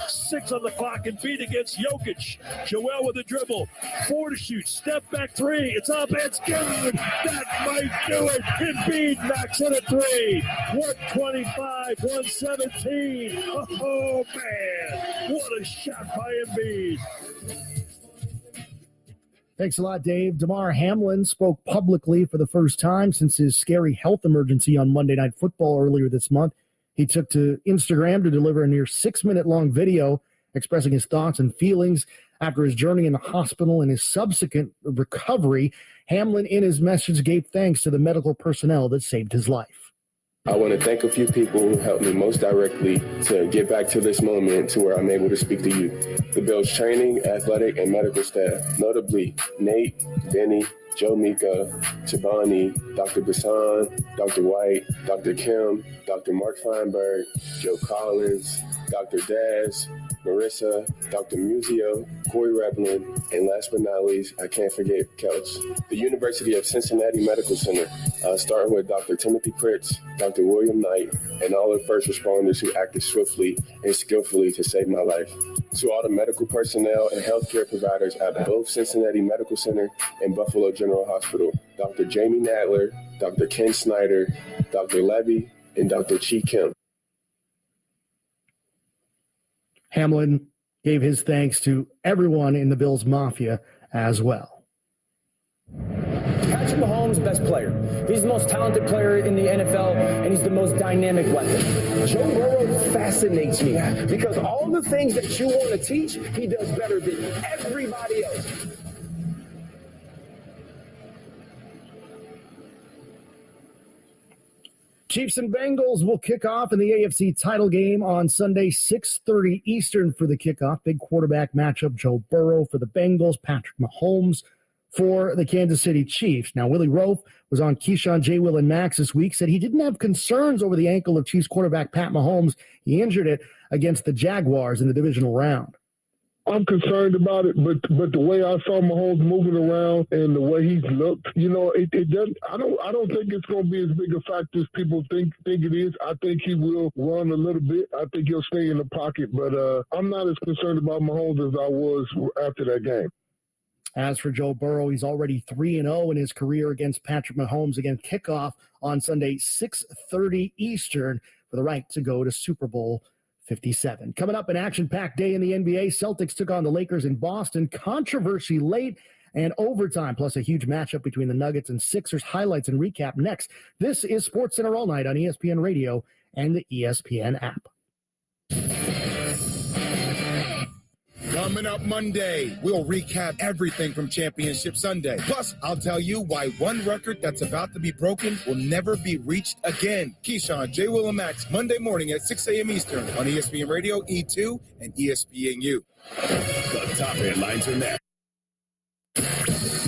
Speaker 6: 6 on the clock. Embiid against Jokic. Joel with a dribble. 4 to shoot. Step back 3. It's up. It's good. That might do it. Embiid knocks in a 3. 125, 117. Oh, man. What a shot by Embiid.
Speaker 2: Thanks a lot, Dave. Damar Hamlin spoke publicly for the first time since his scary health emergency on Monday Night Football earlier this month. He took to Instagram to deliver a near 6-minute-long video expressing his thoughts and feelings after his journey in the hospital and his subsequent recovery. Hamlin, in his message, gave thanks to the medical personnel that saved his life.
Speaker 3: I want to thank a few people who helped me most directly to get back to this moment to where I'm able to speak to you. The Bills training, athletic, and medical staff, notably Nate, Benny, Joe Mika, Chobani, Dr. Bassan, Dr. White, Dr. Kim, Dr. Mark Feinberg, Joe Collins, Dr. Daz, Marissa, Dr. Musio, Corey Reblin, and last but not least, I can't forget Kelch. The University of Cincinnati Medical Center, starting with Dr. Timothy Pritz, Dr. William Knight, and all the first responders who acted swiftly and skillfully to save my life. To all the medical personnel and healthcare providers at both Cincinnati Medical Center and Buffalo General Hospital, Dr. Jamie Nadler, Dr. Ken Snyder, Dr. Levy, and Dr. Chi Kim.
Speaker 2: Hamlin gave his thanks to everyone in the Bills Mafia as well.
Speaker 5: Patrick Mahomes, best player. He's the most talented player in the NFL, and he's the most dynamic weapon.
Speaker 8: Joe Burrow fascinates me because all the things that you want to teach, he does better than everybody else.
Speaker 2: Chiefs and Bengals will kick off in the AFC title game on Sunday, 6:30 Eastern for the kickoff. Big quarterback matchup, Joe Burrow for the Bengals, Patrick Mahomes for the Kansas City Chiefs. Now, Willie Roaf was on Keyshawn, J. Will, and Max this week, said he didn't have concerns over the ankle of Chiefs quarterback Pat Mahomes. He injured it against the Jaguars in the divisional round.
Speaker 11: I'm concerned about it, but the way I saw Mahomes moving around and the way he's looked, it doesn't. I don't think it's going to be as big a factor as people think it is. I think he will run a little bit. I think he'll stay in the pocket, but I'm not as concerned about Mahomes as I was after that game.
Speaker 2: As for Joe Burrow, he's already 3-0 in his career against Patrick Mahomes. Again, kickoff on Sunday, 6:30 Eastern for the right to go to Super Bowl 57. Coming up, an action-packed day in the NBA. Celtics took on the Lakers in Boston. Controversy late and overtime, plus a huge matchup between the Nuggets and Sixers. Highlights and recap next. This is SportsCenter All Night on ESPN Radio and the ESPN app.
Speaker 12: Coming up Monday, we'll recap everything from Championship Sunday. Plus, I'll tell you why one record that's about to be broken will never be reached again. Keyshawn, J. Will, and Max, Monday morning at 6 a.m. Eastern on ESPN Radio, E2, and ESPNU.
Speaker 23: The top headlines are next.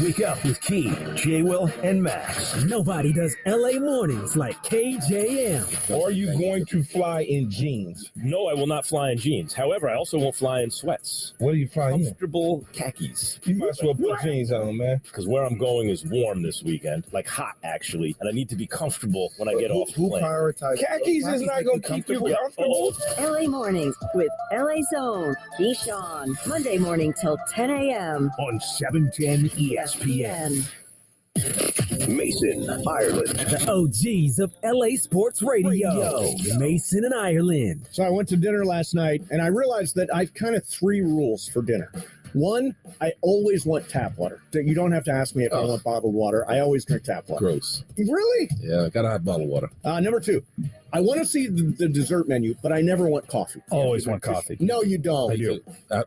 Speaker 23: Wake up with Key, J-Will, and Max.
Speaker 4: Nobody does LA mornings like KJM.
Speaker 13: Are you going to fly in jeans? No, I will not fly in jeans. However, I also won't fly in sweats.
Speaker 12: What are you flying in?
Speaker 13: Comfortable khakis.
Speaker 12: You might as well put jeans on, man.
Speaker 13: Because where I'm going is warm this weekend. Like hot, actually. And I need to be comfortable when I get off the plane.
Speaker 12: Prioritizes khakis is not going to keep you comfortable.
Speaker 9: LA mornings with LA Zone. Keyshawn. Monday morning till 10 a.m.
Speaker 23: on 710 ESPN. Mason, Ireland.
Speaker 4: The OGs of LA Sports Radio. Mason and Ireland.
Speaker 2: So I went to dinner last night, and I realized that I've kind of 3 rules for dinner. One, I always want tap water. You don't have to ask me if I want bottled water. I always drink tap water.
Speaker 12: Gross.
Speaker 2: Really?
Speaker 12: Yeah, gotta have bottled water.
Speaker 2: Number 2, I want to see the dessert menu, but I never want coffee.
Speaker 26: Always want coffee.
Speaker 2: No, you don't.
Speaker 26: I do.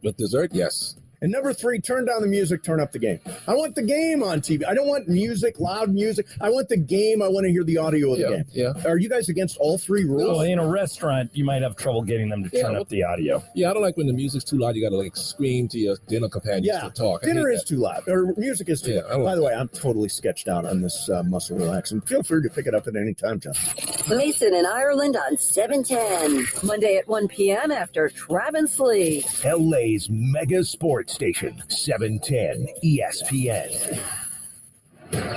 Speaker 12: With dessert, yes.
Speaker 2: And number 3, turn down the music, turn up the game. I want the game on TV. I don't want music, loud music. I want the game. I want to hear the audio of the game.
Speaker 12: Yeah.
Speaker 2: Are you guys against all 3 rules?
Speaker 26: Well, in a restaurant, you might have trouble getting them to turn up the audio.
Speaker 12: Yeah, I don't like when the music's too loud. You got to like scream to your dinner companions to talk.
Speaker 2: Dinner is too loud, or music is too loud. By the way, I'm totally sketched out on this muscle relaxing. Feel free to pick it up at any time, John.
Speaker 9: Mason and Ireland on 710. Monday at 1 p.m. after Travis Lee.
Speaker 23: LA's mega sports station, 710 ESPN.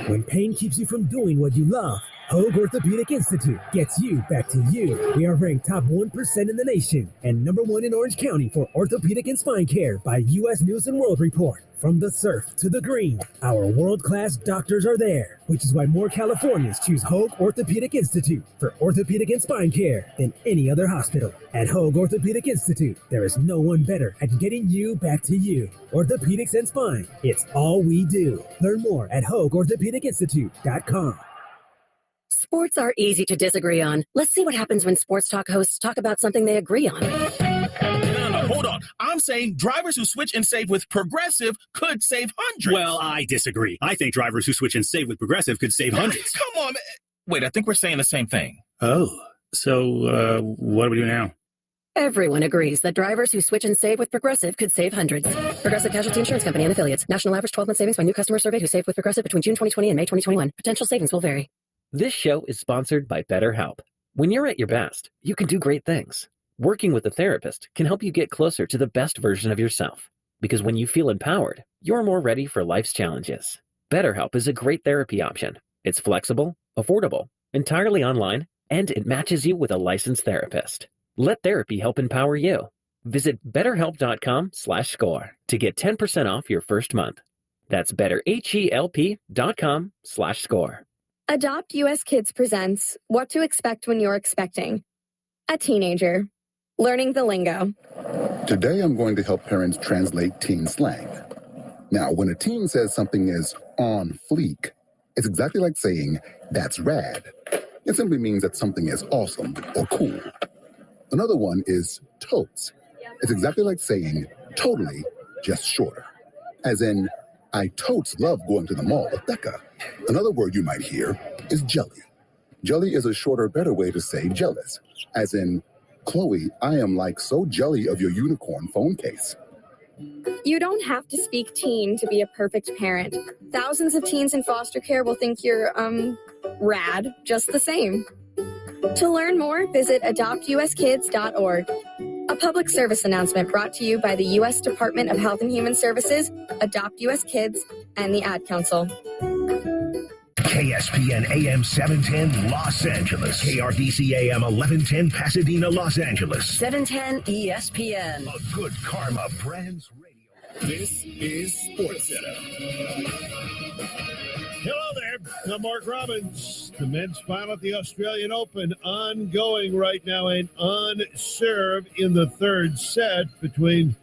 Speaker 4: When pain keeps you from doing what you love, Hoag Orthopedic Institute gets you back to you. We are ranked top 1% in the nation and #1 in Orange County for orthopedic and spine care by U.S. News & World Report. From the surf to the green, our world-class doctors are there, which is why more Californians choose Hoag Orthopedic Institute for orthopedic and spine care than any other hospital. At Hoag Orthopedic Institute, there is no one better at getting you back to you. Orthopedics and spine, it's all we do. Learn more at HoagOrthopedicInstitute.com.
Speaker 25: Sports are easy to disagree on. Let's see what happens when sports talk hosts talk about something they agree on.
Speaker 15: No, hold on. I'm saying drivers who switch and save with Progressive could save hundreds.
Speaker 17: Well, I disagree. I think drivers who switch and save with Progressive could save hundreds.
Speaker 15: Come on, man. Wait, I think we're saying the same thing.
Speaker 17: Oh, so what do we do now?
Speaker 25: Everyone agrees that drivers who switch and save with Progressive could save hundreds. Progressive Casualty Insurance Company and affiliates. National average 12-month savings by new customer surveyed who saved with Progressive between June 2020 and May 2021. Potential savings will vary.
Speaker 19: This show is sponsored by BetterHelp. When you're at your best, you can do great things. Working with a therapist can help you get closer to the best version of yourself. Because when you feel empowered, you're more ready for life's challenges. BetterHelp is a great therapy option. It's flexible, affordable, entirely online, and it matches you with a licensed therapist. Let therapy help empower you. Visit betterhelp.com/score to get 10% off your first month. That's betterhelp.com/score.
Speaker 16: Adopt US Kids presents What to Expect When You're Expecting. A teenager. Learning the lingo.
Speaker 20: Today I'm going to help parents translate teen slang. Now, when a teen says something is on fleek, it's exactly like saying, that's rad. It simply means that something is awesome or cool. Another one is totes. It's exactly like saying, totally, just shorter. As in, I totes love going to the mall with Becca. Another word you might hear is jelly. Jelly is a shorter, better way to say jealous. As in, Chloe, I am like so jelly of your unicorn phone case.
Speaker 16: You don't have to speak teen to be a perfect parent. Thousands of teens in foster care will think you're, rad just the same. To learn more, visit adoptuskids.org. A public service announcement brought to you by the U.S. Department of Health and Human Services, Adopt U.S. Kids, and the Ad Council.
Speaker 23: KSPN AM 710 Los Angeles. KRDC AM 1110 Pasadena, Los Angeles.
Speaker 9: 710 ESPN.
Speaker 23: A good karma brands radio.
Speaker 24: This is SportsCenter.
Speaker 6: Hello there, I'm Mark Robbins. The men's final at the Australian Open ongoing right now and unserved in the third set between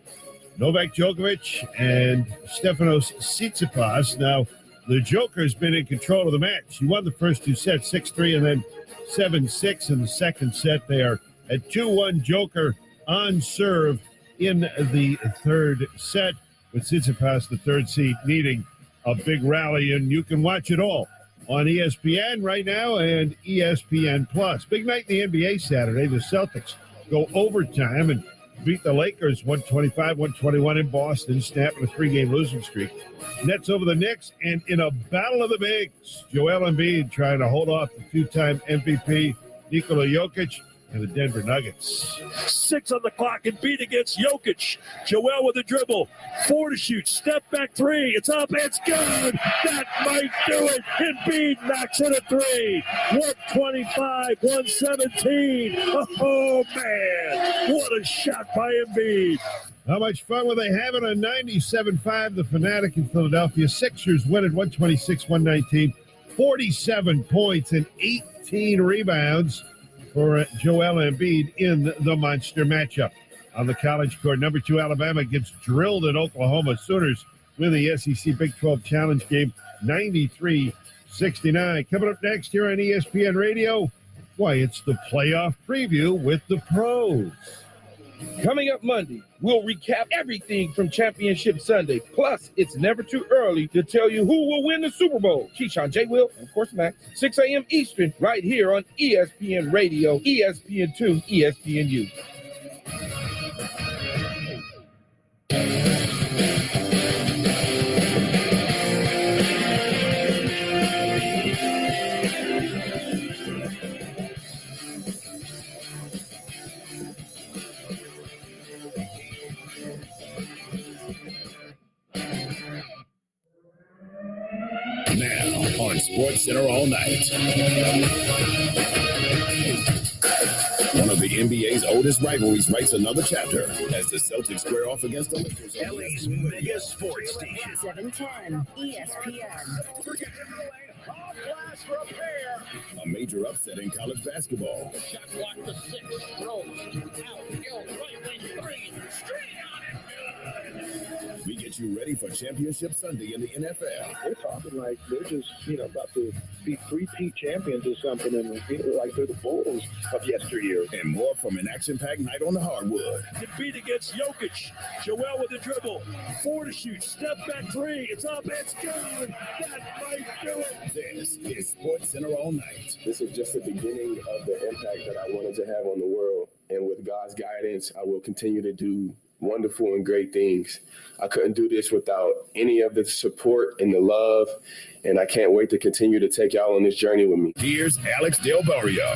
Speaker 6: Novak Djokovic and Stefanos Tsitsipas. Now, the Joker's been in control of the match. He won the first 2 sets, 6-3 and then 7-6 in the second set. They are at 2-1 Joker on serve in the third set, with Tsitsipas, the third seed, needing a big rally, and you can watch it all on ESPN right now and ESPN Plus. Big night in the NBA Saturday. The Celtics go overtime, and beat the Lakers 125-121 in Boston, snapping a 3-game losing streak. Nets over the Knicks, and in a battle of the bigs, Joel Embiid trying to hold off the two-time MVP Nikola Jokic and the Denver Nuggets.
Speaker 1: 6 on the clock, and beat against Jokic. Joel with a dribble. 4 to shoot. Step back 3. It's up. It's good. That might do it. Embiid knocks in a 3. 125-117. Oh, man. What a shot by Embiid.
Speaker 6: How much fun were they having on 97.5? The Fanatic in Philadelphia. Sixers win at 126-119. 47 points and 18 rebounds for Joel Embiid in the monster matchup. On the college court, number 2 Alabama gets drilled at Oklahoma Sooners with the SEC Big 12 Challenge game, 93-69. Coming up next here on ESPN Radio, why, it's the playoff preview with the pros.
Speaker 7: Coming up Monday, we'll recap everything from Championship Sunday. Plus, it's never too early to tell you who will win the Super Bowl. Keyshawn, J. Will, and of course Max, 6 a.m. Eastern, right here on ESPN Radio, ESPN2, ESPNU.
Speaker 24: Now on SportsCenter all night. One of the NBA's oldest rivalries writes another chapter as the Celtics square off against the Lakers.
Speaker 23: LA's mega sports station.
Speaker 9: 710 ESPN.
Speaker 24: A major upset in college basketball.
Speaker 6: Shot block to 6. Rolls. Out. Right wing 3. Straight on it.
Speaker 24: We get you ready for Championship Sunday in the NFL.
Speaker 10: They're talking like they're just, about to be 3-peat champions or something, and like they're the Bulls of yesteryear.
Speaker 24: And more from an action-packed night on the hardwood.
Speaker 1: Beat against Jokic. Joel with a dribble. 4 to shoot. Step back 3. It's up. It's good. That might do it.
Speaker 24: This is SportsCenter all night.
Speaker 3: This is just the beginning of the impact that I wanted to have on the world. And with God's guidance, I will continue to do wonderful and great things. I couldn't do this without any of the support and the love, and I can't wait to continue to take y'all on this journey with me.
Speaker 24: Here's Alex Del Barrio.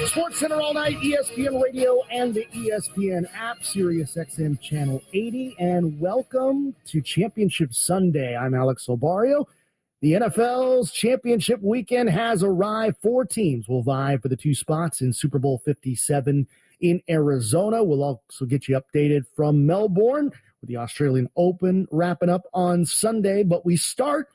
Speaker 2: SportsCenter all night, ESPN Radio and the ESPN app, SiriusXM Channel 80, and welcome to Championship Sunday. I'm Alex Barrio. The NFL's championship weekend has arrived. 4 teams will vie for the 2 spots in Super Bowl 57 in Arizona. We'll also get you updated from Melbourne with the Australian Open wrapping up on Sunday. But we start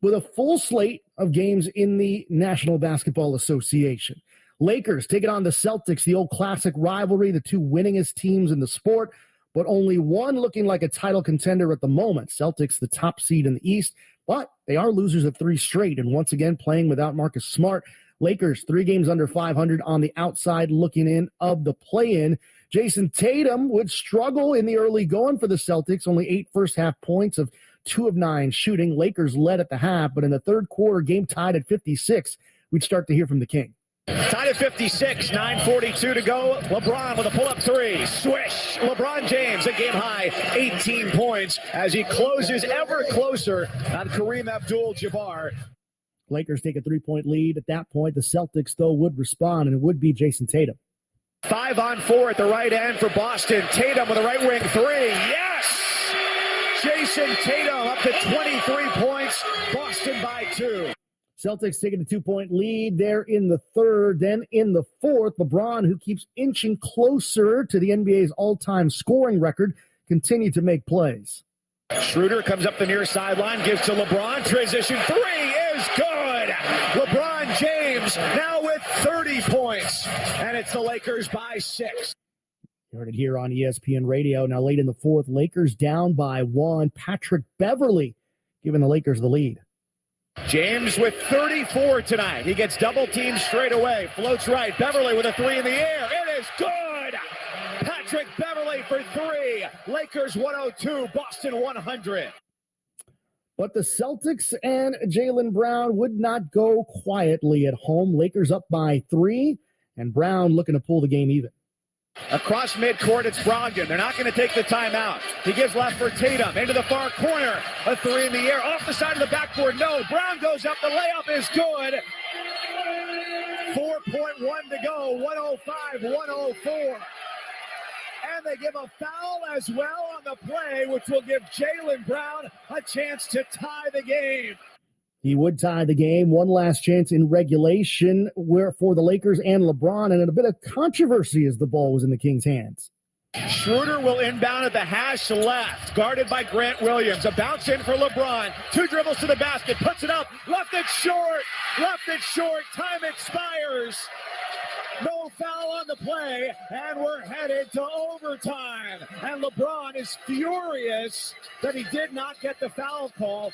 Speaker 2: with a full slate of games in the National Basketball Association. Lakers taking on the Celtics, the old classic rivalry, the 2 winningest teams in the sport, but only one looking like a title contender at the moment. Celtics, the top seed in the East, but they are losers of 3 straight, and once again playing without Marcus Smart. Lakers 3 games under 500 on the outside looking in of the play-in. Jason Tatum would struggle in the early going for the Celtics, only 8 first-half points of 2 of 9 shooting. Lakers led at the half, but in the third quarter, game tied at 56. We'd start to hear from the King.
Speaker 6: Tied at 56, 9:42 to go. LeBron with a pull-up 3. Swish. LeBron James, a game-high 18 points as he closes ever closer on Kareem Abdul-Jabbar.
Speaker 2: Lakers take a 3-point lead. At that point, the Celtics, though, would respond, and it would be Jason Tatum.
Speaker 6: 5-on-4 at the right end for Boston. Tatum with a right wing 3. Yes! Jason Tatum up to 23 points. Boston by 2.
Speaker 2: Celtics taking a 2-point lead there in the third. Then in the fourth, LeBron, who keeps inching closer to the NBA's all-time scoring record, continued to make plays.
Speaker 6: Schroeder comes up the near sideline, gives to LeBron. Transition 3 is good. LeBron James now with 30 points, and it's the Lakers by 6.
Speaker 2: You heard it here on ESPN Radio. Now late in the fourth, Lakers down by 1. Patrick Beverley giving the Lakers the lead.
Speaker 6: James with 34 tonight. He gets double teamed straight away. Floats right. Beverley with a 3 in the air. It is good. Patrick Beverley for 3. Lakers 102, Boston 100.
Speaker 2: But the Celtics and Jaylen Brown would not go quietly at home. Lakers up by 3, and Brown looking to pull the game even.
Speaker 6: Across midcourt, it's Brogdon. They're not going to take the timeout. He gives left for Tatum. Into the far corner. A three in the air. Off the side of the backboard. No. Brown goes up. The layup is good. 4.1 to go. 105-104. And they give a foul as well on the play, which will give Jaylen Brown a chance to tie the game.
Speaker 2: He would tie the game. One last chance in regulation for the Lakers and LeBron, and a bit of controversy as the ball was in the Kings' hands.
Speaker 6: Schroeder will inbound at the hash left, guarded by Grant Williams. A bounce in for LeBron. 2 dribbles to the basket, puts it up, left it short. Time expires. No foul on the play, and we're headed to overtime. And LeBron is furious that he did not get the foul call.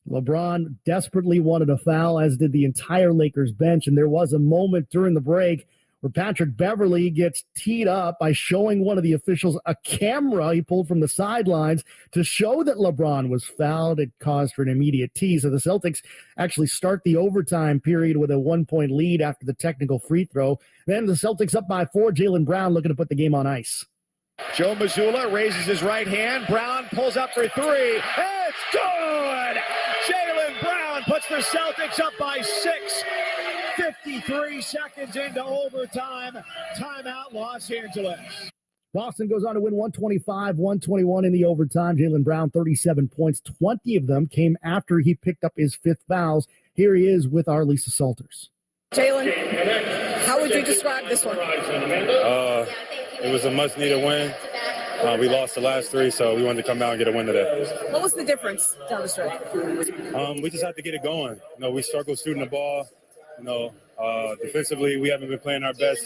Speaker 2: LeBron desperately wanted a foul, as did the entire Lakers bench, and there was a moment during the break where Patrick Beverley gets teed up by showing one of the officials a camera he pulled from the sidelines to show that LeBron was fouled. It caused for an immediate tee, so the Celtics actually start the overtime period with a 1-point lead after the technical free throw. Then the Celtics up by 4, Jaylen Brown looking to put the game on ice.
Speaker 6: Joe Mazzulla raises his right hand. Brown pulls up for 3. It's good! Jaylen Brown puts the Celtics up by 6. 53 seconds into overtime. Timeout, Los Angeles.
Speaker 2: Boston goes on to win 125-121 in the overtime. Jaylen Brown, 37 points. 20 of them came after he picked up his 5th fouls. Here he is with our Lisa Salters.
Speaker 5: Jaylen, how would you describe this one?
Speaker 8: It was a must-needed win. We lost the last 3, so we wanted to come out and get a win today.
Speaker 5: What was the difference down the stretch?
Speaker 8: We just had to get it going. We struggled shooting the ball. Defensively, we haven't been playing our best.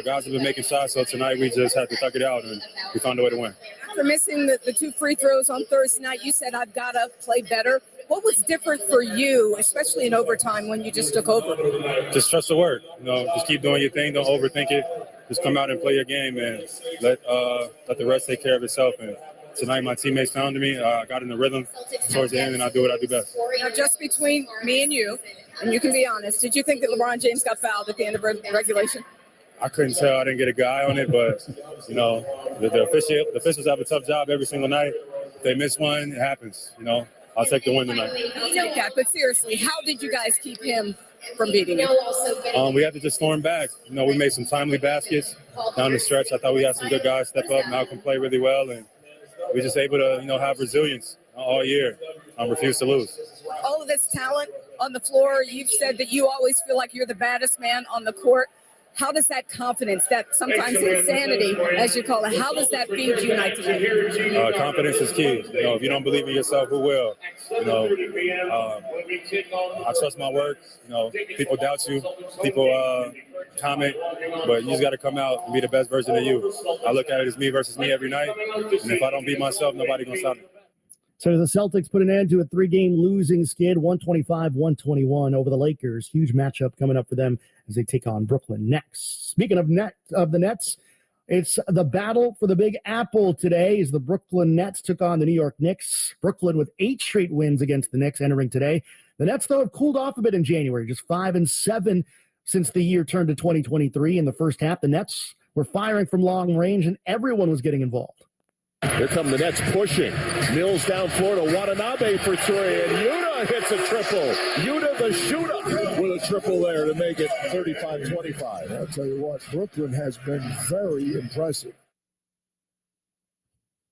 Speaker 8: Guys have been making shots, so tonight we just had to thug it out, and we found a way to win.
Speaker 5: After missing the 2 free throws on Thursday night, you said, I've got to play better. What was different for you, especially in overtime when you just took over?
Speaker 8: Just trust the word. Just keep doing your thing. Don't overthink it. Just come out and play your game, and let the rest take care of itself. And tonight, my teammates found me. I got in the rhythm towards the end, and I do what I do best.
Speaker 5: Now, just between me and you can be honest, did you think that LeBron James got fouled at the end of regulation?
Speaker 8: I couldn't tell. I didn't get a good eye on it, but, the officials have a tough job every single night. If they miss one, it happens. I'll take the win tonight.
Speaker 5: You know that, but seriously, how did you guys keep him from beating you?
Speaker 8: We had to just storm back. We made some timely baskets down the stretch. I thought we had some good guys step up. Malcolm played really well, and we just able to, have resilience all year. Refuse to lose.
Speaker 5: All of this talent on the floor, you've said that you always feel like you're the baddest man on the court. How does that confidence, that sometimes insanity, as you call it, how does that feed you night to night?
Speaker 8: Confidence is key. If you don't believe in yourself, who will? I trust my work. People doubt you. People comment, but you just got to come out and be the best version of you. I look at it as me versus me every night, and if I don't beat myself, nobody gonna stop me.
Speaker 2: So the Celtics put an end to a 3-game losing skid, 125-121 over the Lakers. Huge matchup coming up for them as they take on Brooklyn next. Speaking of the Nets, it's the battle for the Big Apple today as the Brooklyn Nets took on the New York Knicks. Brooklyn with 8 straight wins against the Knicks entering today. The Nets, though, have cooled off a bit in January, just 5-7 since the year turned to 2023. In the first half, the Nets were firing from long range, and everyone was getting involved.
Speaker 6: Here come the Nets pushing. Mills down floor to Watanabe for 3, and Yuta hits a triple. Yuta the shooter with a triple there to make it 35-25.
Speaker 14: I'll tell you what, Brooklyn has been very impressive.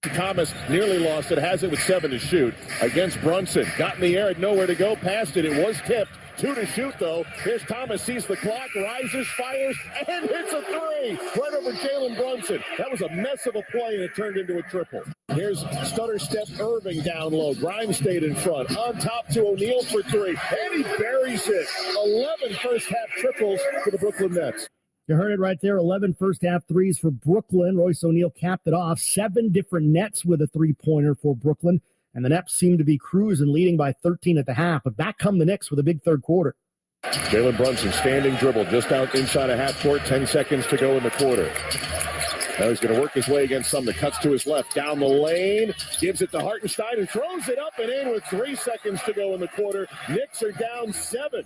Speaker 6: Thomas nearly lost it, has it with 7 to shoot against Brunson. Got in the air, had nowhere to go, passed it. It was tipped. 2 to shoot, though. Here's Thomas, sees the clock, rises, fires, and hits a 3 right over Jalen Brunson. That was a mess of a play, and it turned into a triple. Here's stutter step Irving down low. Grimes stayed in front. On top to O'Neal for 3, and he buries it. 11 first-half triples for the Brooklyn Nets.
Speaker 2: You heard it right there. 11 first-half threes for Brooklyn. Royce O'Neal capped it off. 7 different Nets with a three-pointer for Brooklyn. And the Nets seem to be cruising, leading by 13 at the half. But back come the Knicks with a big third quarter.
Speaker 6: Jalen Brunson, standing dribble, just out inside a half court. 10 seconds to go in the quarter. Now he's going to work his way against Sumner. Cuts to his left, down the lane. Gives it to Hartenstein, and throws it up and in with 3 seconds to go in the quarter. Knicks are down 7.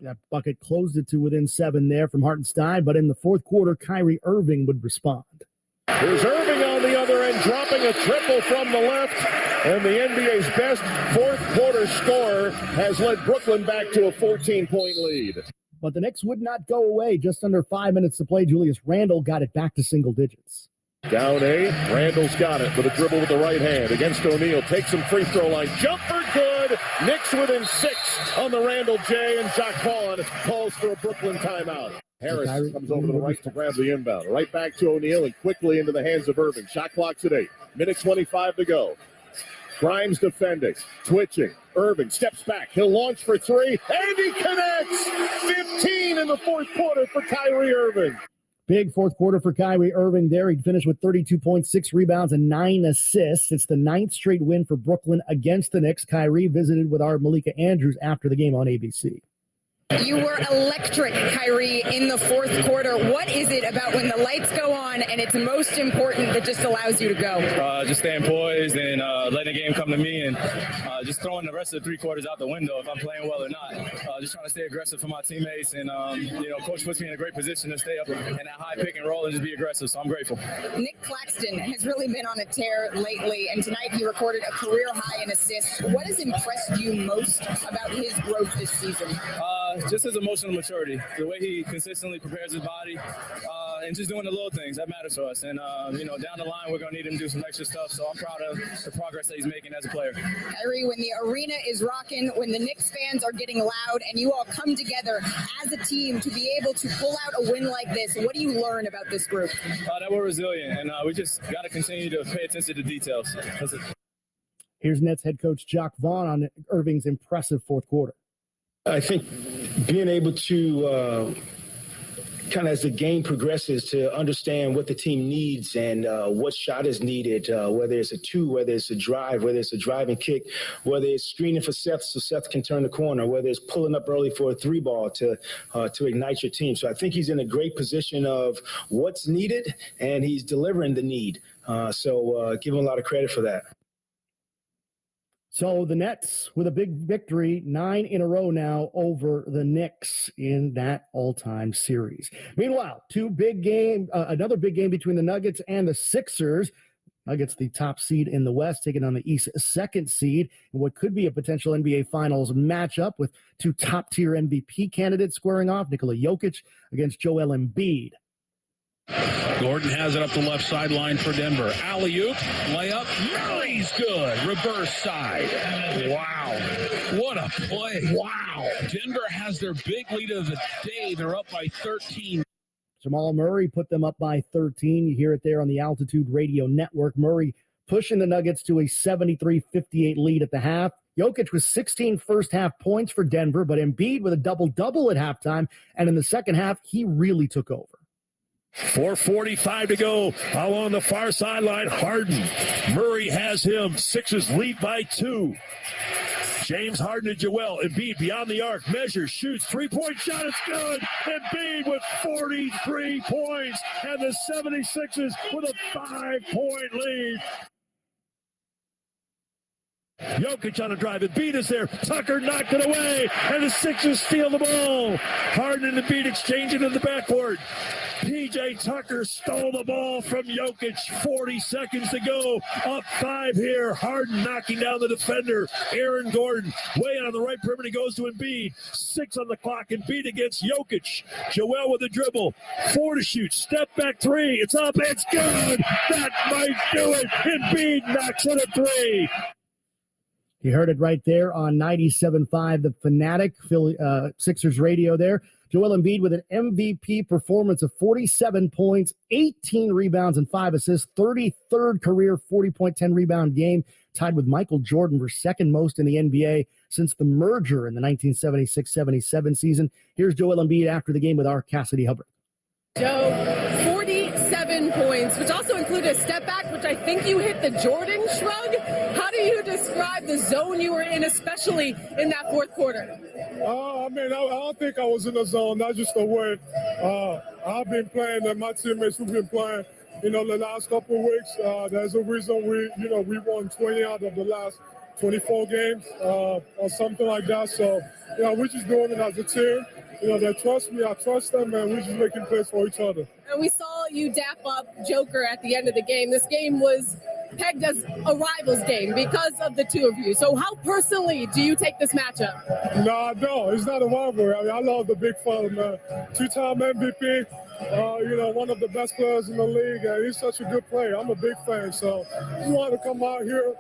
Speaker 2: That bucket closed it to within 7 there from Hartenstein, but in the fourth quarter, Kyrie Irving would respond.
Speaker 1: Here's Irving on the other end, dropping a triple from the left. And the NBA's best fourth quarter scorer has led Brooklyn back to a 14-point lead.
Speaker 2: But the Knicks would not go away. Just under 5 minutes to play, Julius Randle got it back to single digits.
Speaker 1: Down 8, Randall's got it with a dribble with the right hand against O'Neal. Takes some free throw line. Jumper good. Knicks within 6 on the Randall J. And Jacques Vaughn calls for a Brooklyn timeout. Harris comes over to the right to grab the inbound. Right back to O'Neal and quickly into the hands of Irving. Shot clock's at 8. Minute 25 to go. Grimes defending, twitching. Irving steps back. He'll launch for 3, and he connects! 15 in the fourth quarter for Kyrie Irving.
Speaker 2: Big fourth quarter for Kyrie Irving there. He finished with 32.6 rebounds and 9 assists. It's the 9th straight win for Brooklyn against the Knicks. Kyrie visited with our Malika Andrews after the game on ABC.
Speaker 5: You were electric, Kyrie, in the fourth quarter. What is it about when the lights go on and it's most important that just allows you to go?
Speaker 8: Just staying poised and letting the game come to me and just throwing the rest of the 3 quarters out the window if I'm playing well or not. Just trying to stay aggressive for my teammates. And, Coach puts me in a great position to stay up in that high pick and roll and just be aggressive. So I'm grateful.
Speaker 5: Nick Claxton has really been on a tear lately. And tonight he recorded a career high in assists. What has impressed you most about his growth this season?
Speaker 8: Just his emotional maturity, the way he consistently prepares his body, and just doing the little things that matters to us. And down the line, we're gonna need him to do some extra stuff. So I'm proud of the progress that he's making as a player.
Speaker 5: Kyrie, when the arena is rocking, when the Knicks fans are getting loud, and you all come together as a team to be able to pull out a win like this, what do you learn about this group?
Speaker 8: That we're resilient, and we just got to continue to pay attention to details. That's it.
Speaker 2: Here's Nets head coach Jacques Vaughn on Irving's impressive fourth quarter.
Speaker 11: I think being able to kind of as the game progresses to understand what the team needs and what shot is needed, whether it's a 2, whether it's a drive, whether it's a driving kick, whether it's screening for Seth so Seth can turn the corner, whether it's pulling up early for a 3 ball to ignite your team. So I think he's in a great position of what's needed and he's delivering the need. So give him a lot of credit for that.
Speaker 2: So the Nets with a big victory, 9 in a row now over the Knicks in that all-time series. Meanwhile, another big game between the Nuggets and the Sixers. Nuggets, the top seed in the West, taking on the East second seed in what could be a potential NBA Finals matchup with 2 top-tier MVP candidates squaring off, Nikola Jokic against Joel Embiid.
Speaker 6: Gordon has it up the left sideline for Denver. Alley-oop, layup, Murray's good. Reverse side. Wow. What a play. Wow. Denver has their big lead of the day. They're up by 13.
Speaker 2: Jamal Murray put them up by 13. You hear it there on the Altitude Radio Network. Murray pushing the Nuggets to a 73-58 lead at the half. Jokic with 16 first-half points for Denver, but Embiid with a double-double at halftime. And in the second half, he really took over.
Speaker 1: 4:45 to go along the far sideline. Harden. Murray has him. Sixers lead by 2. James Harden and Joel Embiid beyond the arc. Measures, shoots, 3-point shot. It's good. Embiid with 43 points. And the 76ers with a 5-point lead. Jokic on a drive. Embiid is there. Tucker knocked it away. And the Sixers steal the ball. Harden and Embiid exchanging in the backcourt. P.J. Tucker stole the ball from Jokic. 40 seconds to go. Up 5 here. Harden knocking down the defender. Aaron Gordon way on the right perimeter goes to Embiid. 6 on the clock. Embiid against Jokic. Joel with the dribble. 4 to shoot. Step back 3. It's up. It's good. That might do it. Embiid knocks in a 3.
Speaker 2: You heard it right there on 97.5, the Fanatic Sixers radio there. Joel Embiid with an MVP performance of 47 points, 18 rebounds, and 5 assists, 33rd career 40.10 rebound game, tied with Michael Jordan for second most in the NBA since the merger in the 1976-77 season. Here's Joel Embiid after the game with our Cassidy Hubbard.
Speaker 13: Joe, 47 points, which also included a step back, which I think you hit the Jordan shrug. How do you describe the zone you were in, especially in that fourth quarter?
Speaker 18: I don't think I was in the zone. That's just the way I've been playing and my teammates have been playing. The last couple of weeks, there's a reason we won 20 out of the last 24 games or something like that. So, we're just doing it as a team. They trust me, I trust them, and we're just making plays for each other.
Speaker 13: And we saw you dap up Joker at the end of the game. This game was pegged as a rivals game because of the two of you. So how personally do you take this matchup?
Speaker 18: No, I don't. It's not a rivalry. I mean, I love the big fella, man. Two-time MVP, one of the best players in the league, and he's such a good player. I'm a big fan, so just wanted to come out here,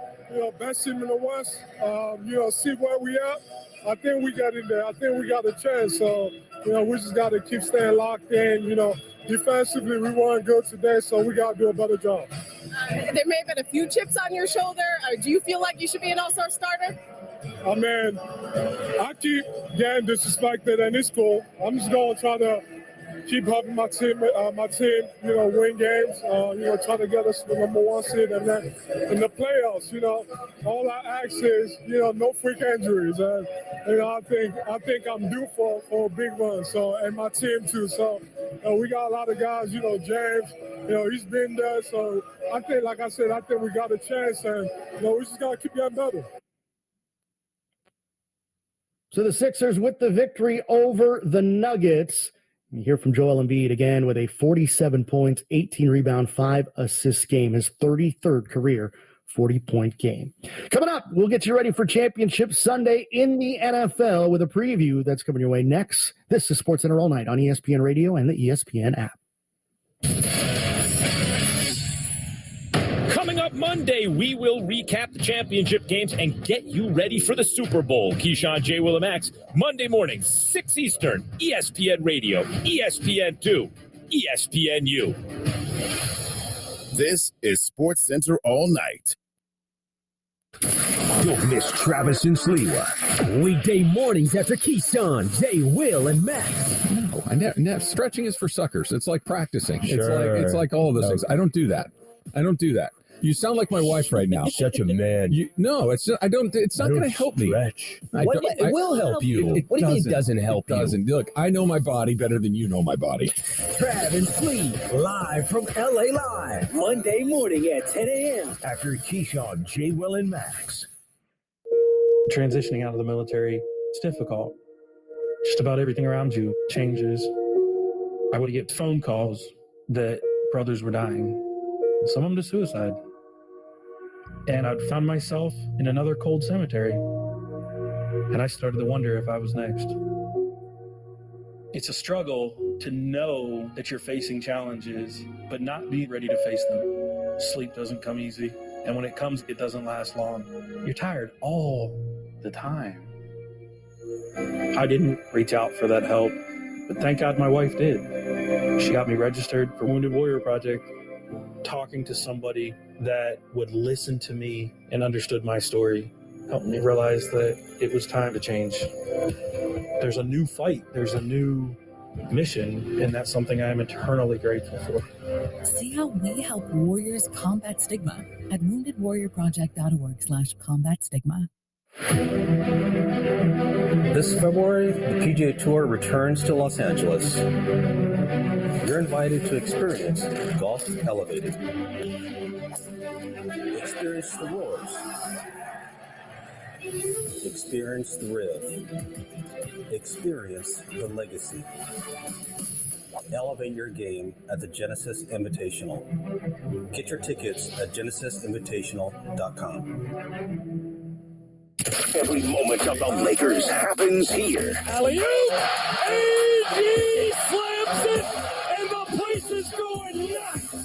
Speaker 18: best team in the West, see where we at. I think we got in there. I think we got a chance. So, we just got to keep staying locked in. Defensively, we weren't good today, so we got to do a better job.
Speaker 13: There may have been a few chips on your shoulder. Do you feel like you should be an all-star starter?
Speaker 18: I mean, I keep getting disrespected, and it's cool. I'm just going to try to keep helping my team, win games, try to get us the number one seed. And then in the playoffs, all I ask is, no freak injuries. And, I think I'm due for a big run. So, and my team too. So, we got a lot of guys, James, he's been there. So I think, like I said, we got a chance, and, we just got to keep getting better.
Speaker 2: So the Sixers with the victory over the Nuggets. You hear from Joel Embiid again with a 47 points, 18 rebound, 5 assist game, his 33rd career 40-point game. Coming up, we'll get you ready for Championship Sunday in the NFL with a preview that's coming your way next. This is SportsCenter All Night on ESPN Radio and the ESPN app.
Speaker 4: Coming up Monday, we will recap the championship games and get you ready for the Super Bowl. Keyshawn, J. Will, and Max, Monday morning, 6 Eastern, ESPN Radio, ESPN2, ESPNU.
Speaker 23: This is SportsCenter All Night.
Speaker 12: Don't miss Travis and Sliwa. Weekday mornings after Keyshawn, J. Will, and Max.
Speaker 15: No, stretching is for suckers. It's like practicing.
Speaker 12: Sure.
Speaker 15: It's like all of those things. I don't do that. You sound like my wife right now.
Speaker 12: Such a man.
Speaker 15: It's not going to help me.
Speaker 12: It will help you. What do you mean it doesn't help you?
Speaker 15: It doesn't. Look, I know my body better than you know my body.
Speaker 12: Trav and Slee, live from LA Live, Monday morning at 10 a.m. after Keyshawn, J. Will, and Max.
Speaker 21: Transitioning out of the military, it's difficult. Just about everything around you changes. I would get phone calls that brothers were dying. Some of them to suicide. And I'd found myself in another cold cemetery. And I started to wonder if I was next. It's a struggle to know that you're facing challenges, but not be ready to face them. Sleep doesn't come easy. And when it comes, it doesn't last long. You're tired all the time. I didn't reach out for that help, but thank God my wife did. She got me registered for Wounded Warrior Project. Talking to somebody that would listen to me and understood my story helped me realize that it was time to change. There's a new fight, there's a new mission, and that's something I'm eternally grateful for.
Speaker 22: See how we help warriors combat stigma at woundedwarriorproject.org/combat stigma.
Speaker 26: This February, the PGA Tour returns to Los Angeles. You're invited to experience Golf Elevated. Experience the roars. Experience the riv. Experience the legacy. Elevate your game at the Genesis Invitational. Get your tickets at genesisinvitational.com.
Speaker 23: Every moment of the Lakers happens here.
Speaker 1: Alley-oop! AD slams it, and the place is going nuts!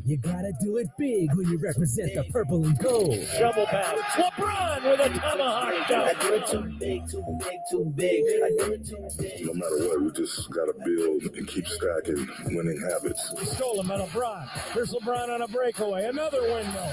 Speaker 12: You gotta do it big when you represent the purple and gold.
Speaker 1: Shovel pass. LeBron with a tomahawk dunk.
Speaker 23: I do it too big, too big, too big. I do it too big.
Speaker 27: No matter what, we just gotta build and keep stacking winning habits.
Speaker 1: Stole him by LeBron. There's LeBron on a breakaway. Another windmill.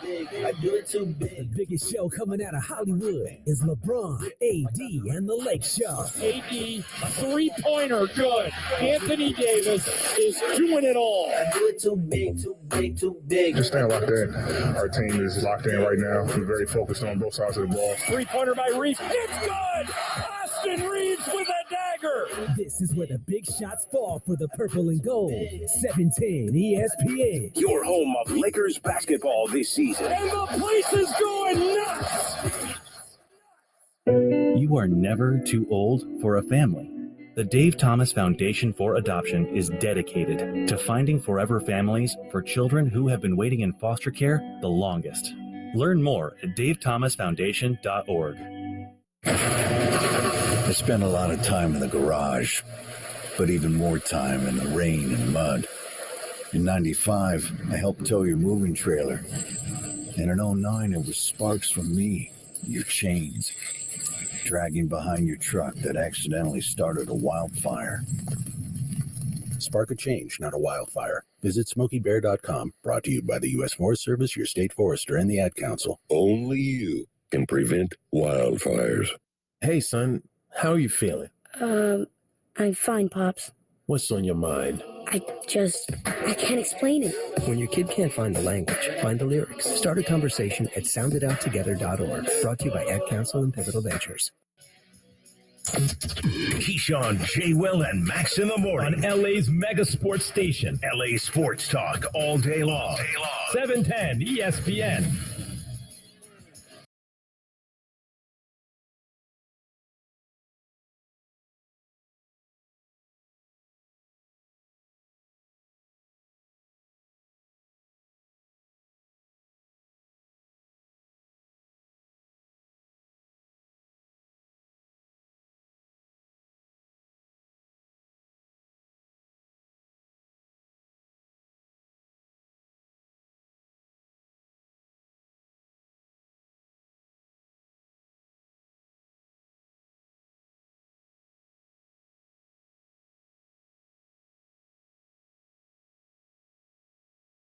Speaker 23: I do it too big.
Speaker 12: The biggest show coming out of Hollywood is LeBron, AD, and the Lake Show.
Speaker 1: AD, three-pointer, good. Anthony Davis is doing it all.
Speaker 23: I do it too big, too big, too big.
Speaker 27: Just staying locked in. Our team is locked in right now. We're very focused on both sides of the ball.
Speaker 1: Three-pointer by Reeves. It's good! Austin Reeves with a dagger.
Speaker 12: This is where the big shots fall for the purple and gold. 710 ESPN.
Speaker 23: Your home of Lakers basketball this season.
Speaker 12: And the place is going nuts!
Speaker 7: You are never too old for a family. The Dave Thomas Foundation for Adoption is dedicated to finding forever families for children who have been waiting in foster care the longest. Learn more at davethomasfoundation.org.
Speaker 9: I spent a lot of time in the garage, but even more time in the rain and mud. In 95, I helped tow your moving trailer. And in 09, it was sparks from me, your chains, dragging behind your truck that accidentally started a wildfire.
Speaker 16: Spark a change, not a wildfire. Visit SmokeyBear.com. Brought to you by the U.S. Forest Service, your state forester, and the Ad Council.
Speaker 27: Only you can prevent wildfires.
Speaker 17: Hey, son, how are you feeling?
Speaker 19: I'm fine, Pops.
Speaker 17: What's on your mind?
Speaker 19: I can't explain it.
Speaker 20: When your kid can't find the language, find the lyrics. Start a conversation at sounditouttogether.org. Brought to you by Ad Council and Pivotal Ventures.
Speaker 23: Keyshawn, J. Will, and Max in the morning.
Speaker 4: On LA's mega sports station.
Speaker 23: LA Sports Talk all day long.
Speaker 4: 710 ESPN.